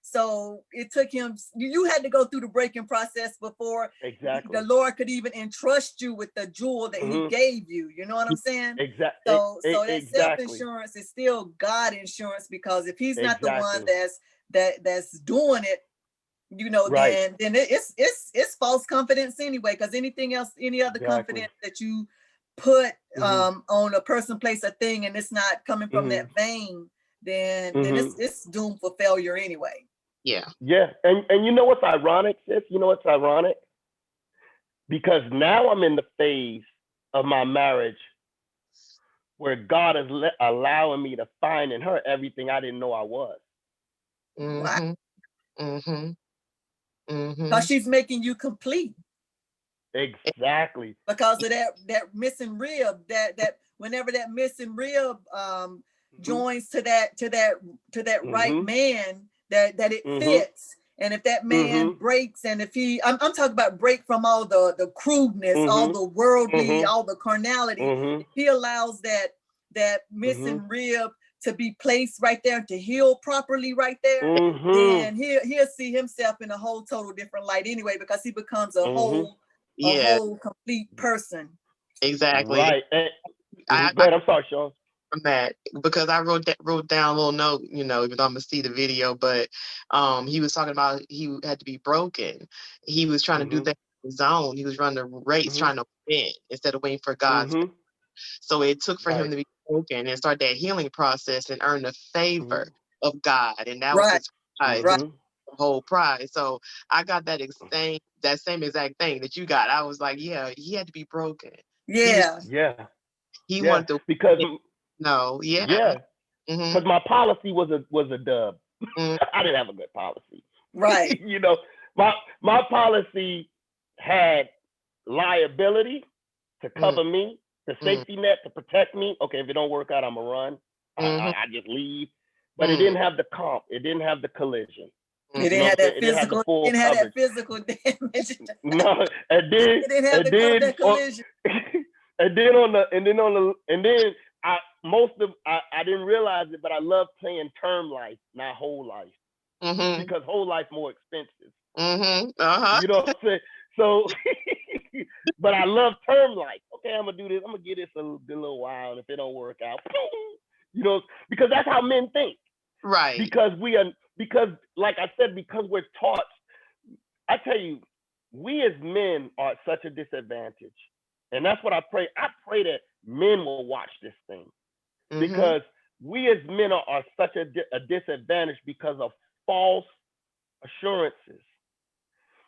so it took him, you had to go through the breaking process before the Lord could even entrust you with the jewel that he gave you. You know what I'm saying? Exactly. So that self-insurance is still God insurance, because if he's not the one that's doing it, then it's false confidence anyway, because any other confidence that you put on a person, place, or thing, and it's not coming from that vein, then it's doomed for failure anyway. Yeah. Yeah. And you know what's ironic, sis? You know what's ironic? Because now I'm in the phase of my marriage where God is allowing me to find in her everything I didn't know I was. Because she's making you complete. Exactly. Because of that missing rib, that whenever that missing rib joins to that right man, that it fits. And if that man breaks, and if I'm talking about break from all the crudeness, all the worldly, all the carnality, if he allows that missing rib to be placed right there, to heal properly right there, then he'll see himself in a whole total different light anyway, because he becomes a whole complete person. Exactly. Right. I'm sorry, Shon. From that, because I wrote down a little note, even though I'm gonna see the video, but he was talking about he had to be broken. He was trying to do that in his own. He was running a race trying to win instead of waiting for God's. So it took for him to be broken and start that healing process and earn the favor of God, and that was his prize, the whole prize. So I got that same exact thing that you got. I was like, yeah, he had to be broken. Yeah. He wanted to because because my policy was a dub. I didn't have a good policy. Right. My policy had liability to cover me, the safety net to protect me. Okay, if it don't work out, I'm gonna run. I just leave. But it didn't have the comp. It didn't have the collision. It didn't have that physical. It didn't have that physical damage. No, it didn't have that collision. And then I didn't realize it, but I love playing term life, not whole life, because whole life more expensive. You know what I'm saying? So, but I love term life. Okay, I'm gonna do this. I'm gonna get this a little while, and if it don't work out, because that's how men think. Right. Because like I said, because we're taught. I tell you, we as men are at such a disadvantage. And that's what I pray. I pray that men will watch this thing, because we as men are such a disadvantage because of false assurances.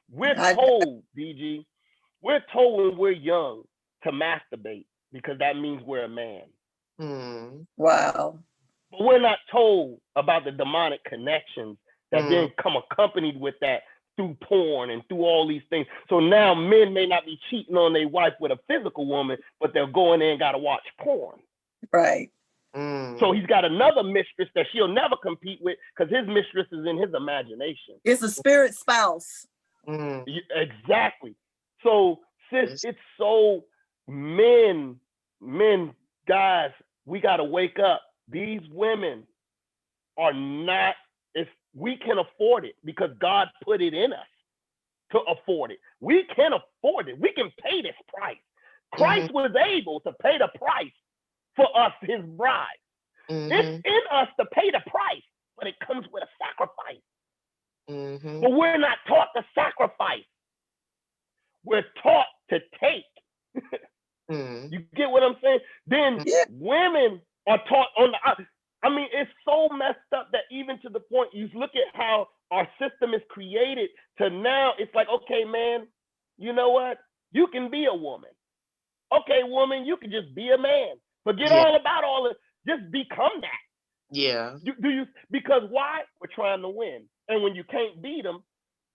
We're told, DG, we're told when we're young to masturbate because that means we're a man. Wow. But we're not told about the demonic connections that then come accompanied with that, through porn and through all these things. So now men may not be cheating on their wife with a physical woman, but they'll go in there and got to watch porn. Right. So he's got another mistress that she'll never compete with, because his mistress is in his imagination. It's a spirit spouse. Exactly. So Sis, it's so men, guys, we got to wake up. These women are not, we can afford it because God put it in us to afford it. We can afford it. We can pay this price. Christ was able to pay the price for us, his bride. It's in us to pay the price, but it comes with a sacrifice. But we're not taught to sacrifice. We're taught to take. You get what I'm saying? Then women are taught on the, I mean, it's so messed up that even to the point, you look at how our system is created to now, it's like, okay, man, you know what? You can be a woman. Okay, woman, you can just be a man. Forget all about all this. Just become that. Yeah. Do you? Because why? We're trying to win. And when you can't beat them,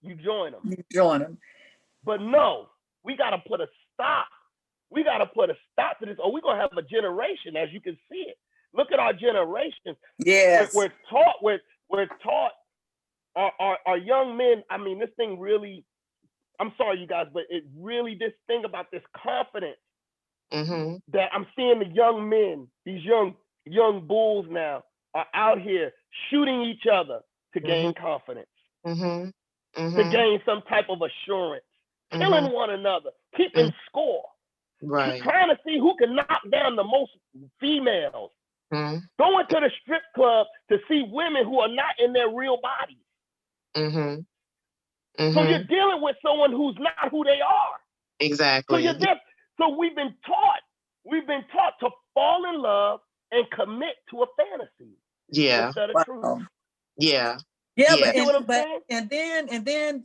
you join them. You join them. But no, we got to put a stop. We got to put a stop to this, or we're going to have a generation, as you can see it. Look at our generation. Yes. We're taught, our young men, I mean, this thing really, I'm sorry, you guys, but it really, this thing about this confidence that I'm seeing the young men, these young bulls now are out here shooting each other to gain confidence, to gain some type of assurance, killing one another, keeping score, trying to see who can knock down the most females, going to the strip club to see women who are not in their real bodies. So you're dealing with someone who's not who they are. Exactly. So we've been taught to fall in love and commit to a fantasy. Yeah. Instead of truth. Yeah. Yeah, But and then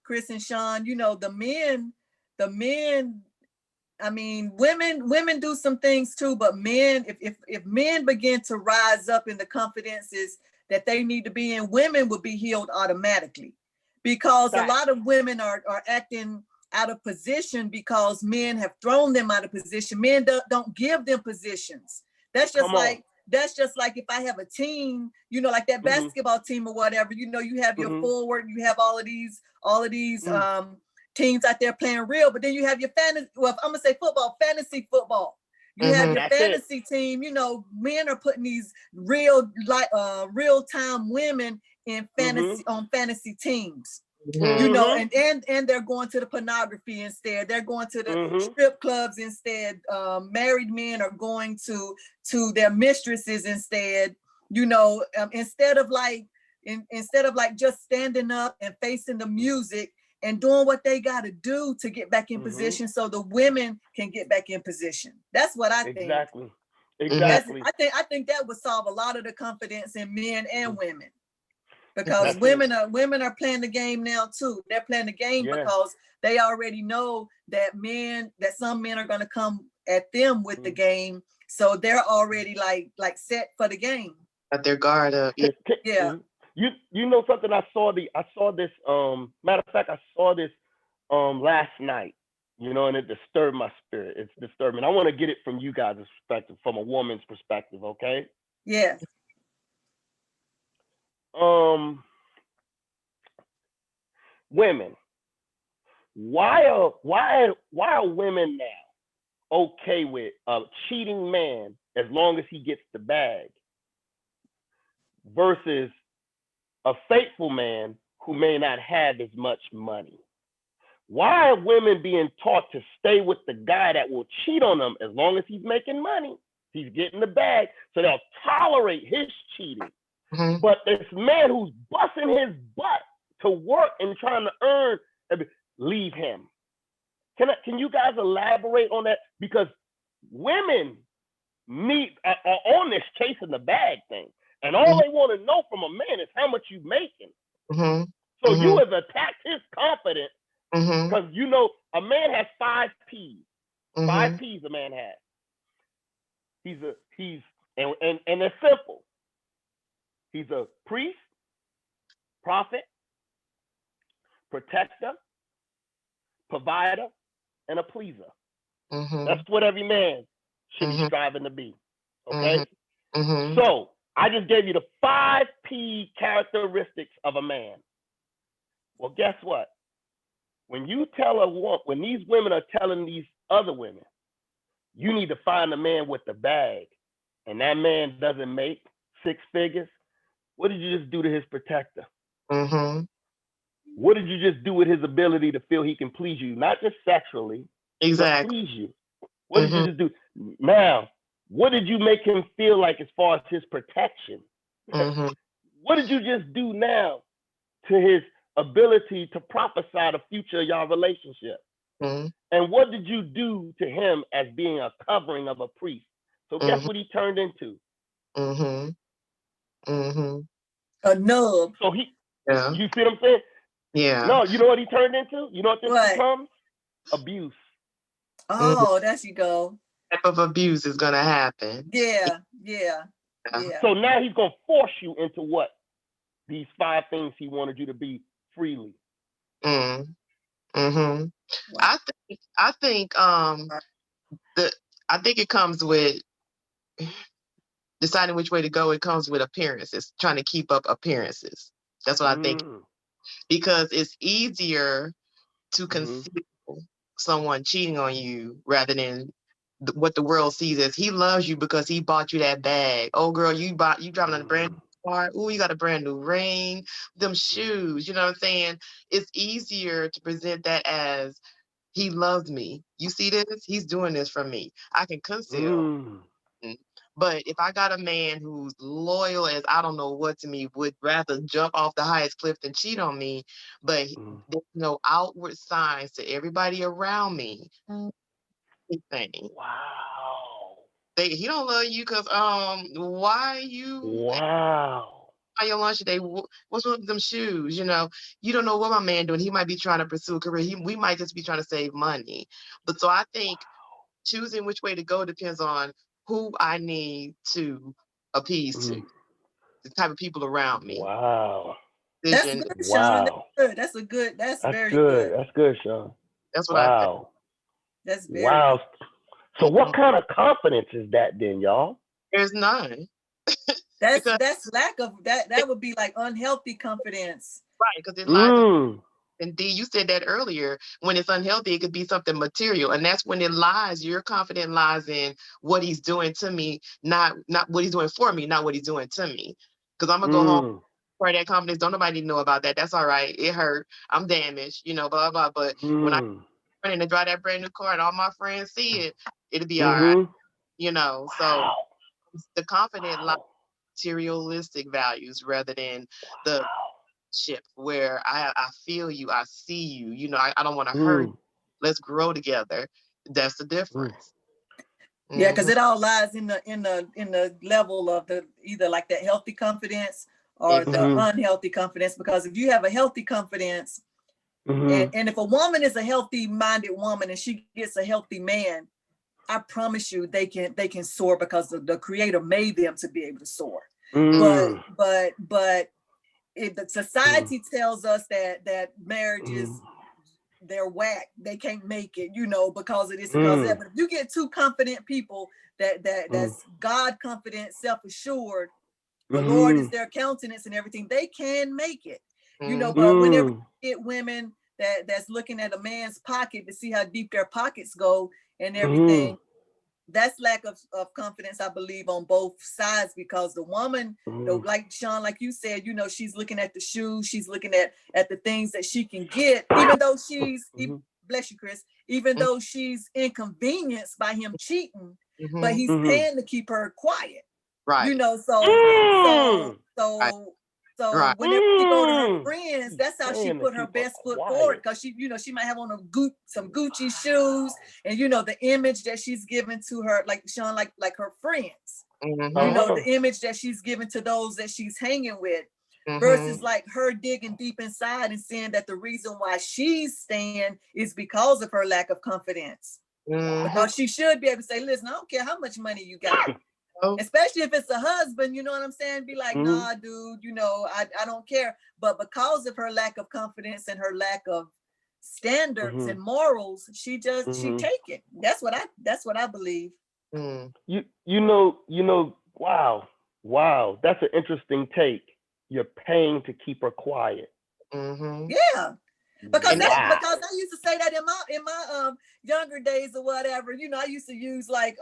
Chris and Shon, you know, the men, I mean, women do some things too, but men, if men begin to rise up in the confidences that they need to be in, women will be healed automatically, because a lot of women are acting out of position because men have thrown them out of position. Men don't give them positions. That's just like if I have a team, you know, like that basketball team or whatever, you know, you have your forward, you have all of these teams out there playing real, but then you have your fantasy, well, I'm gonna say fantasy football. You have your fantasy team, you know, men are putting these real time women in fantasy on fantasy teams. You know, and they're going to the pornography instead. They're going to the strip clubs instead. Married men are going to their mistresses instead. You know, instead of like just standing up and facing the music and doing what they got to do to get back in position, so the women can get back in position. That's what I think. Exactly. I think that would solve a lot of the confidence in men and women. Because women are playing the game now too. They're playing the game because they already know that some men are going to come at them with the game, so they're already like set for the game. Got their guard up. Yeah. You know something? I saw this. Matter of fact, I saw this last night. You know, and it disturbed my spirit. It's disturbing. I want to get it from you guys' perspective, from a woman's perspective. Okay? Yes. Women, why are women now okay with a cheating man as long as he gets the bag versus a faithful man who may not have as much money? Why are women being taught to stay with the guy that will cheat on them as long as he's making money, he's getting the bag, so they'll tolerate his cheating? But this man who's busting his butt to work and trying to earn, leave him. Can you guys elaborate on that? Because women are on this chasing the bag thing, and all they want to know from a man is how much you making. So you have attacked his confidence, because you know a man has 5 P's. 5 P's a man has. And they're simple. He's a priest, prophet, protector, provider, and a pleaser. That's what every man should be striving to be. Okay? So I just gave you the 5 P characteristics of a man. Well, guess what? when you tell a woman, when these women are telling these other women, you need to find a man with the bag, and that man doesn't make 6 figures, what did you just do to his protector? Mm-hmm. What did you just do with his ability to feel he can please you, not just sexually, Exactly. but please you? What did you just do? Now, what did you make him feel like as far as his protection? What did you just do now to his ability to prophesy the future of your relationship? And what did you do to him as being a covering of a priest? So guess what he turned into? A nub. So you see what I'm saying? Yeah. No, you know what he turned into? You know what this becomes? Abuse. Oh, there you go. Type of abuse is gonna happen. Yeah. So now he's gonna force you into what? These 5 things he wanted you to be freely. Wow. I think it comes with deciding which way to go. It comes with appearances, trying to keep up appearances. That's what I think, because it's easier to conceal someone cheating on you rather than what the world sees as he loves you because he bought you that bag. Oh, girl, you driving on a brand new car. Ooh, you got a brand new ring, them shoes. You know what I'm saying? It's easier to present that as he loves me. You see this? He's doing this for me. I can conceal. But if I got a man who's loyal as I don't know what to me, would rather jump off the highest cliff than cheat on me, but there's no outward signs to everybody around me. Wow. He don't love you because why you buy your lunch today? What's wrong with them shoes? You know, you don't know what my man doing. He might be trying to pursue a career. We might just be trying to save money. But so I think choosing which way to go depends on who I need to appease to, the type of people around me. Wow. That's good, Shon. That's good. That's very good. That's good, Shon. That's what I think. That's very good. So what kind of confidence is that then, y'all? There's none. That's lack of that would be like unhealthy confidence. Right, because it lies. And Dee, you said that earlier. When it's unhealthy, it could be something material, and that's when it lies. Your confidence lies in what he's doing to me, not what he's doing for me, not what he's doing to me. Because I'm gonna go home for that confidence. Don't nobody know about that. That's all right. It hurt. I'm damaged. You know, blah blah. But when I run in to drive that brand new car and all my friends see it, it'll be all right. You know, so the confident lies materialistic values rather than the ship where I feel you, I see you, you know, I don't want to hurt you. Let's grow together. That's the difference. Yeah, because it all lies in the level of the either like that healthy confidence or the unhealthy confidence. Because if you have a healthy confidence, and if a woman is a healthy minded woman and she gets a healthy man, I promise you they can soar because the creator made them to be able to soar. But if the society tells us that marriages they're whack, they can't make it, you know, because of this, because of that. But if you get 2 confident people that's God confident, self-assured, the Lord is their countenance and everything, they can make it, you know. But whenever you get women that's looking at a man's pocket to see how deep their pockets go and everything, that's lack of confidence, I believe, on both sides, because the woman, like Shon, like you said, you know, she's looking at the shoes, she's looking at the things that she can get, even though she's, bless you, Chris, even though she's inconvenenced by him cheating, but he's paying to keep her quiet. Right. You know, so whenever she go to her friends, that's how she put her best foot forward, because she, you know, she might have on some Gucci shoes, and you know the image that she's given to her, like Shon, like her friends, you know, the image that she's given to those that she's hanging with, versus like her digging deep inside and seeing that the reason why she's staying is because of her lack of confidence. Because she should be able to say, listen, I don't care how much money you got. Especially if it's a husband, you know what I'm saying? Be like, nah, dude, you know, I don't care. But because of her lack of confidence and her lack of standards and morals, she take it. That's what I believe. You know, wow, that's an interesting take. You're paying to keep her quiet. Yeah. Because Wow. because I used to say that in my younger days or whatever. You know, I used to use like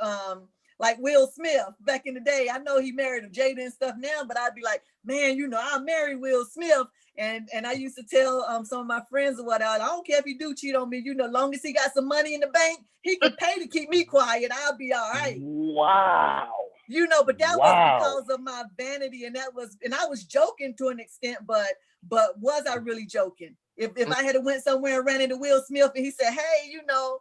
Will Smith back in the day. I know he married Jada and stuff now, but I'd be like, man, you know, I'll marry Will Smith. And I used to tell some of my friends or whatever, I don't care if he do cheat on me, you know, long as he got some money in the bank, he can pay to keep me quiet. I'll be all right. Wow. You know, but that was because of my vanity, and I was joking to an extent, but was I really joking? If I had went somewhere and ran into Will Smith and he said, hey, you know,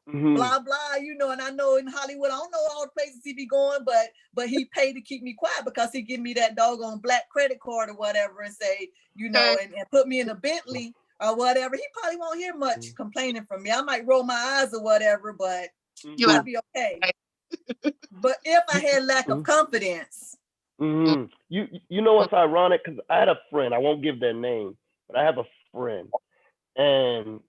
blah blah, you know, and I know in Hollywood, I don't know all the places he be going, but he paid to keep me quiet because he give me that doggone black credit card or whatever and say, you know, and put me in a Bentley or whatever. He probably won't hear much complaining from me. I might roll my eyes or whatever, but I'll be okay. But if I had lack of confidence. You know what's ironic? Because I had a friend, I won't give their name, but I have a friend, and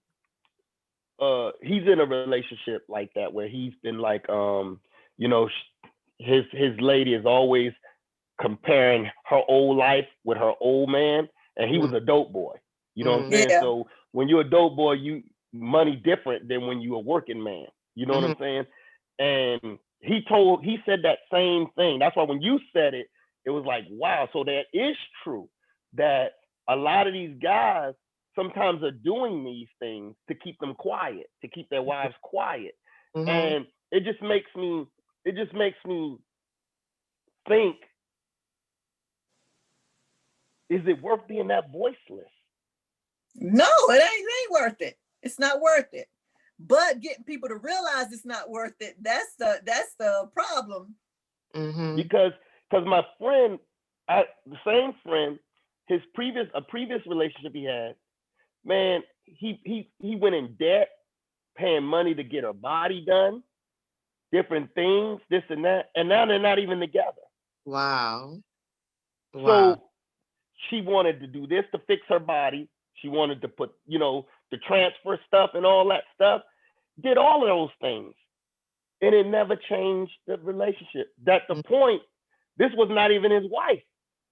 he's in a relationship like that where he's been like, you know, his lady is always comparing her old life with her old man, and he was a dope boy. You know what I'm saying? Yeah. So when you're a dope boy, money different than when you're a working man. You know what I'm saying? And he said that same thing. That's why when you said it, it was like, wow. So that is true that a lot of these guys sometimes are doing these things to keep them quiet, to keep their wives quiet. And it just makes me think, is it worth being that voiceless? No, it ain't worth it. It's not worth it. But getting people to realize it's not worth it, that's the problem. Because my friend, the same friend, a previous relationship he had, man, he went in debt, paying money to get her body done, different things, this and that, and now they're not even together. Wow. So she wanted to do this to fix her body. She wanted to put, you know, the transfer stuff and all that stuff, did all of those things. And it never changed the relationship. That's the point. This was not even his wife.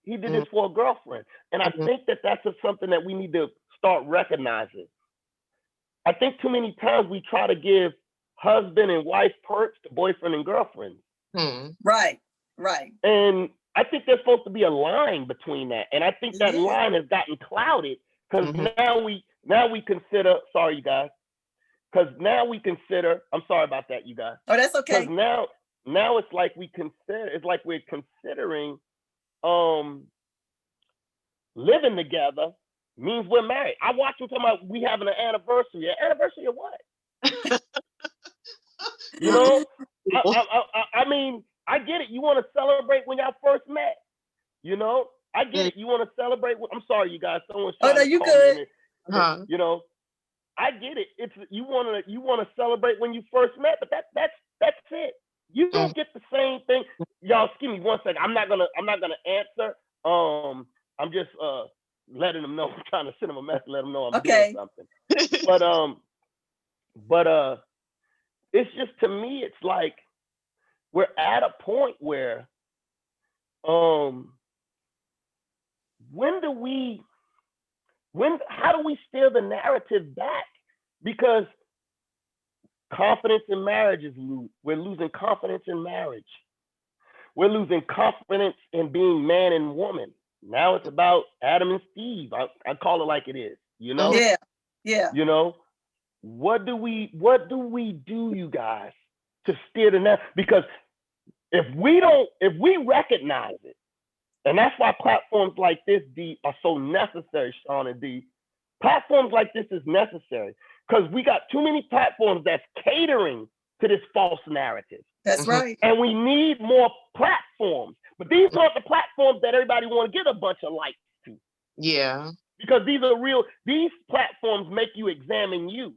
He did this for a girlfriend. And I think that's something that we need to start recognizing. I think too many times we try to give husband and wife perks to boyfriend and girlfriend. Right. And I think there's supposed to be a line between that. And I think that line has gotten clouded because now we consider, sorry, you guys, because now we consider, I'm sorry about that, you guys. Oh, that's okay. Because now it's like we're considering living together means we're married. I watch them talking about we having an anniversary. An anniversary of what? You know, I mean, I get it. You want to celebrate when y'all first met. You know, I get it. You want to celebrate. I'm sorry, you guys. Someone's trying to call me. You know, I get it. It's you want to celebrate when you first met, but that's it. You don't get the same thing. Y'all, excuse me one second. I'm not gonna answer. I'm just letting them know. I'm trying to send them a message, let them know I'm doing something. But it's just, to me, it's like we're at a point where how do we steer the narrative back? Because confidence in marriage we're losing confidence in marriage. We're losing confidence in being man and woman. Now it's about Adam and Steve. I call it like it is, you know? Yeah. You know, what do we do, you guys, to steer the net? Because if we recognize it, and that's why platforms like this, D, are so necessary, Shon and D. Platforms like this is necessary because we got too many platforms that's catering to this false narrative. That's right. And we need more platforms. But these aren't the platforms that everybody want to get a bunch of likes to. Yeah. Because these platforms make you examine you.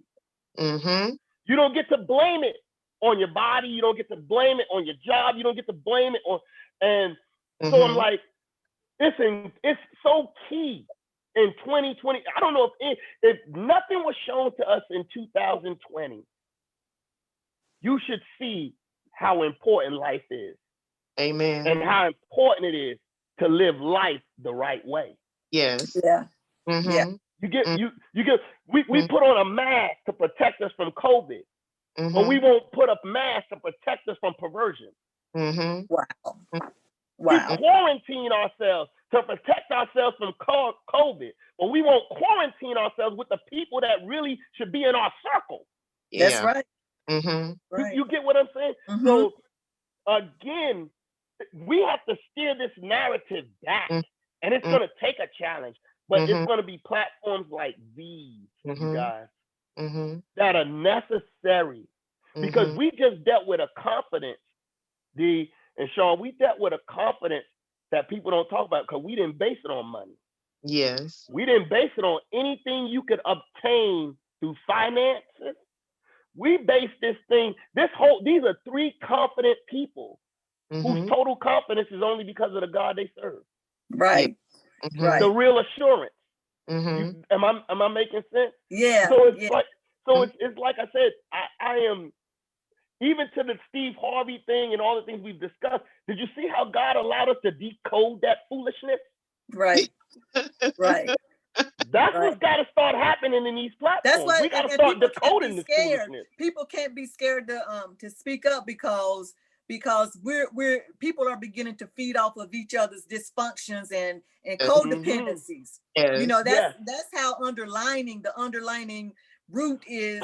You don't get to blame it on your body. You don't get to blame it on your job. You don't get to blame it on, and so I'm like, it's so key in 2020. I don't know if nothing was shown to us in 2020, you should see how important life is. Amen. And how important it is to live life the right way. Yes. Yeah. Yeah. You get we put on a mask to protect us from COVID, but we won't put a mask to protect us from perversion. Wow. We quarantine ourselves to protect ourselves from COVID, but we won't quarantine ourselves with the people that really should be in our circle. That's right. You get what I'm saying? So again, we have to steer this narrative back, and it's going to take a challenge, but it's going to be platforms like these, you guys, that are necessary, because we just dealt with a confidence, and Shon, we dealt with a confidence that people don't talk about because we didn't base it on money. Yes. We didn't base it on anything you could obtain through finances. We based this thing, these are three confident people whose total confidence is only because of the God they serve. Right. Right. The real assurance. Am I making sense? Yeah. So it's like, it's like I said, I am, even to the Steve Harvey thing and all the things we've discussed. Did you see how God allowed us to decode that foolishness? Right. Right. That's what's got to start happening in these platforms. That's why we got to start decoding this foolishness. People can't be scared to speak up because people are beginning to feed off of each other's dysfunctions and codependencies. You know, that's how the underlining root is.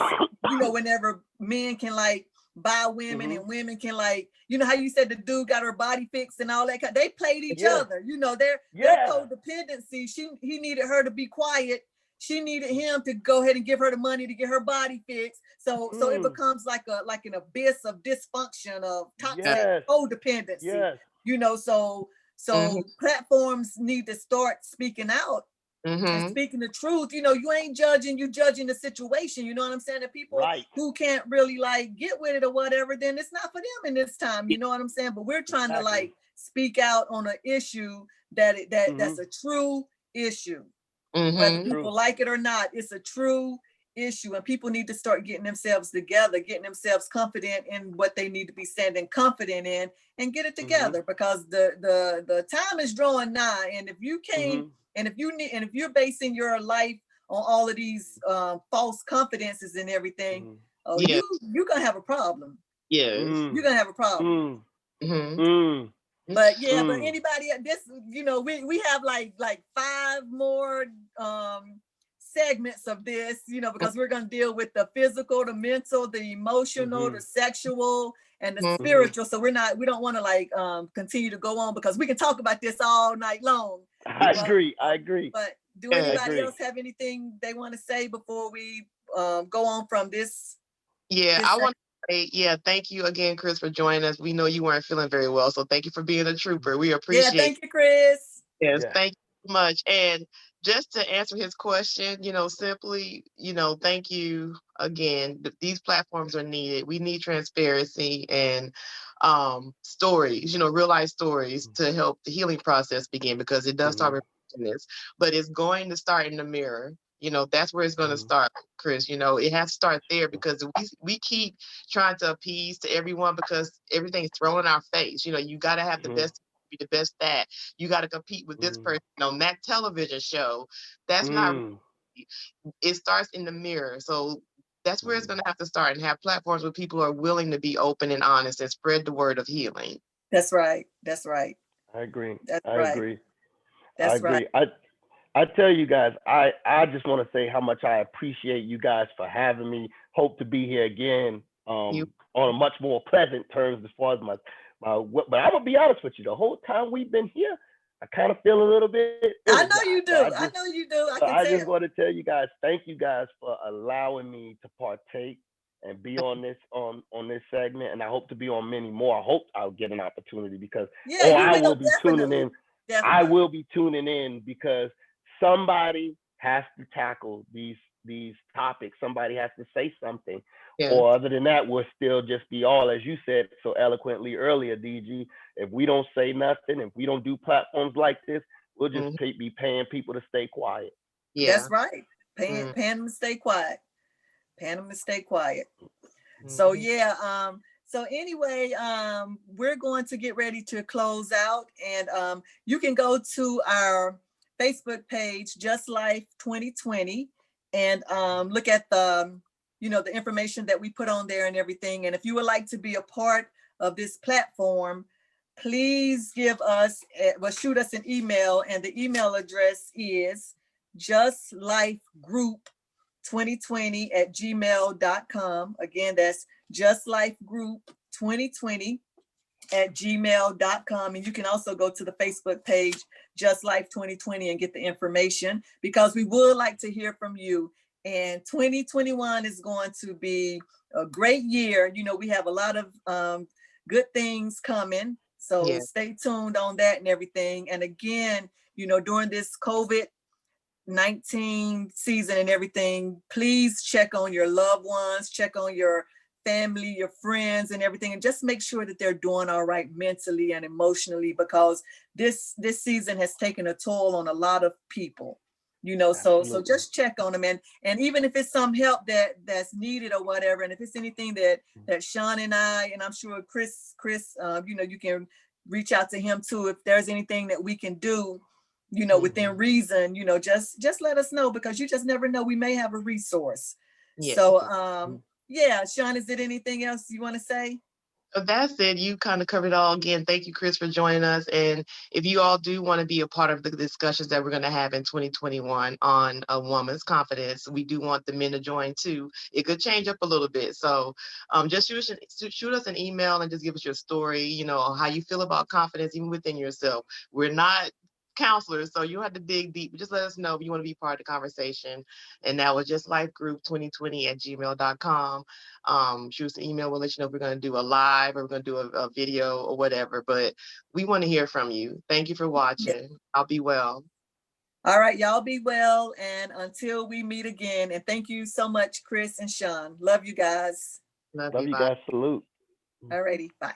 You know, whenever men can like buy women and women can like, you know how you said the dude got her body fixed and all that. They played each other. You know, their codependency. He needed her to be quiet. She needed him to go ahead and give her the money to get her body fixed. So it becomes like an abyss of dysfunction, of toxic codependency. You know, so platforms need to start speaking out and speaking the truth. You know, you ain't judging, you judging the situation. You know what I'm saying? The people who can't really like get with it or whatever, then it's not for them in this time. You know what I'm saying? But we're trying to like speak out on an issue that's a true issue. Whether people like it or not, it's a true issue, and people need to start getting themselves together, getting themselves confident in what they need to be standing confident in, and get it together, because the time is drawing nigh. And if you can't, and if you're basing your life on all of these false confidences and everything, you're gonna have a problem. You're gonna have a problem. But but anybody this, you know, we have like 5 more segments of this, you know, because we're going to deal with the physical, the mental, the emotional, the sexual, and the spiritual. So we don't want to like continue to go on, because we can talk about this all night long. I agree. But do anybody else have anything they want to say before we go on from this? I want to say, thank you again, Chris, for joining us. We know you weren't feeling very well, so thank you for being a trooper. We appreciate it. Thank you, Chris. Yes, thank you so much. And just to answer his question, you know, simply, you know, thank you again. These platforms are needed. We need transparency and stories, you know, real life stories to help the healing process begin, because it does start with this, but it's going to start in the mirror. You know, that's where it's going to start, Chris. You know, it has to start there, because we keep trying to appease to everyone because everything's thrown in our face. You know, you got to have the best, be the best that. You got to compete with this person on that television show. That's not, it starts in the mirror. So that's where it's going to have to start, and have platforms where people are willing to be open and honest and spread the word of healing. That's right. I agree. I agree. I tell you guys, I just want to say how much I appreciate you guys for having me. Hope to be here again on a much more pleasant terms as far as my but I'm gonna be honest with you. The whole time we've been here, I kind of feel a little bit. I know you do. I know you do. I just want to tell you guys, thank you guys for allowing me to partake and be on this segment, and I hope to be on many more. I hope I'll get an opportunity, because I will be tuning in. I will be tuning in, because somebody has to tackle these topics. Somebody has to say something, or other than that, we'll still just be all, as you said so eloquently earlier, DG. If we don't say nothing, if we don't do platforms like this, we'll just be paying people to stay quiet. That's right. Paying them to stay quiet. Paying them to stay quiet. So so anyway, we're going to get ready to close out, and you can go to our Facebook page, Just Life 2020, and look at the, the information that we put on there and everything. And if you would like to be a part of this platform, please give us, shoot us an email, and the email address is justlifegroup2020@gmail.com. Again, that's justlifegroup2020@gmail.com. And you can also go to the Facebook page, Just Life 2020, and get the information, because we would like to hear from you. And 2021 is going to be a great year. We have a lot of good things coming. So stay tuned on that and everything. And again, during this COVID-19 season and everything, please check on your loved ones, check on your family, your friends and everything, and just make sure that they're doing all right mentally and emotionally, because this season has taken a toll on a lot of people. So just check on them, and even if it's some help that's needed or whatever, and if it's anything that Shon and I, and I'm sure Chris, you can reach out to him too, if there's anything that we can do, within reason, just let us know, because you just never know, we may have a resource. So yeah, Shon, is there anything else you want to say? That's it. You kind of covered it all. Again, thank you, Chris, for joining us. And if you all do want to be a part of the discussions that we're going to have in 2021 on a woman's confidence, we do want the men to join too. It could change up a little bit. So just shoot us an email and just give us your story, how you feel about confidence, even within yourself. We're not counselors, so you have to dig deep. Just let us know if you want to be part of the conversation. And that was justlifegroup2020@gmail.com. Shoot us an email. We'll let you know if we're going to do a live or we're going to do a video or whatever, but we want to hear from you. Thank you for watching. I'll be well. All right, y'all be well, and until we meet again. And thank you so much, Chris and Shon. Love you guys. Love you guys. Salute. All righty, bye.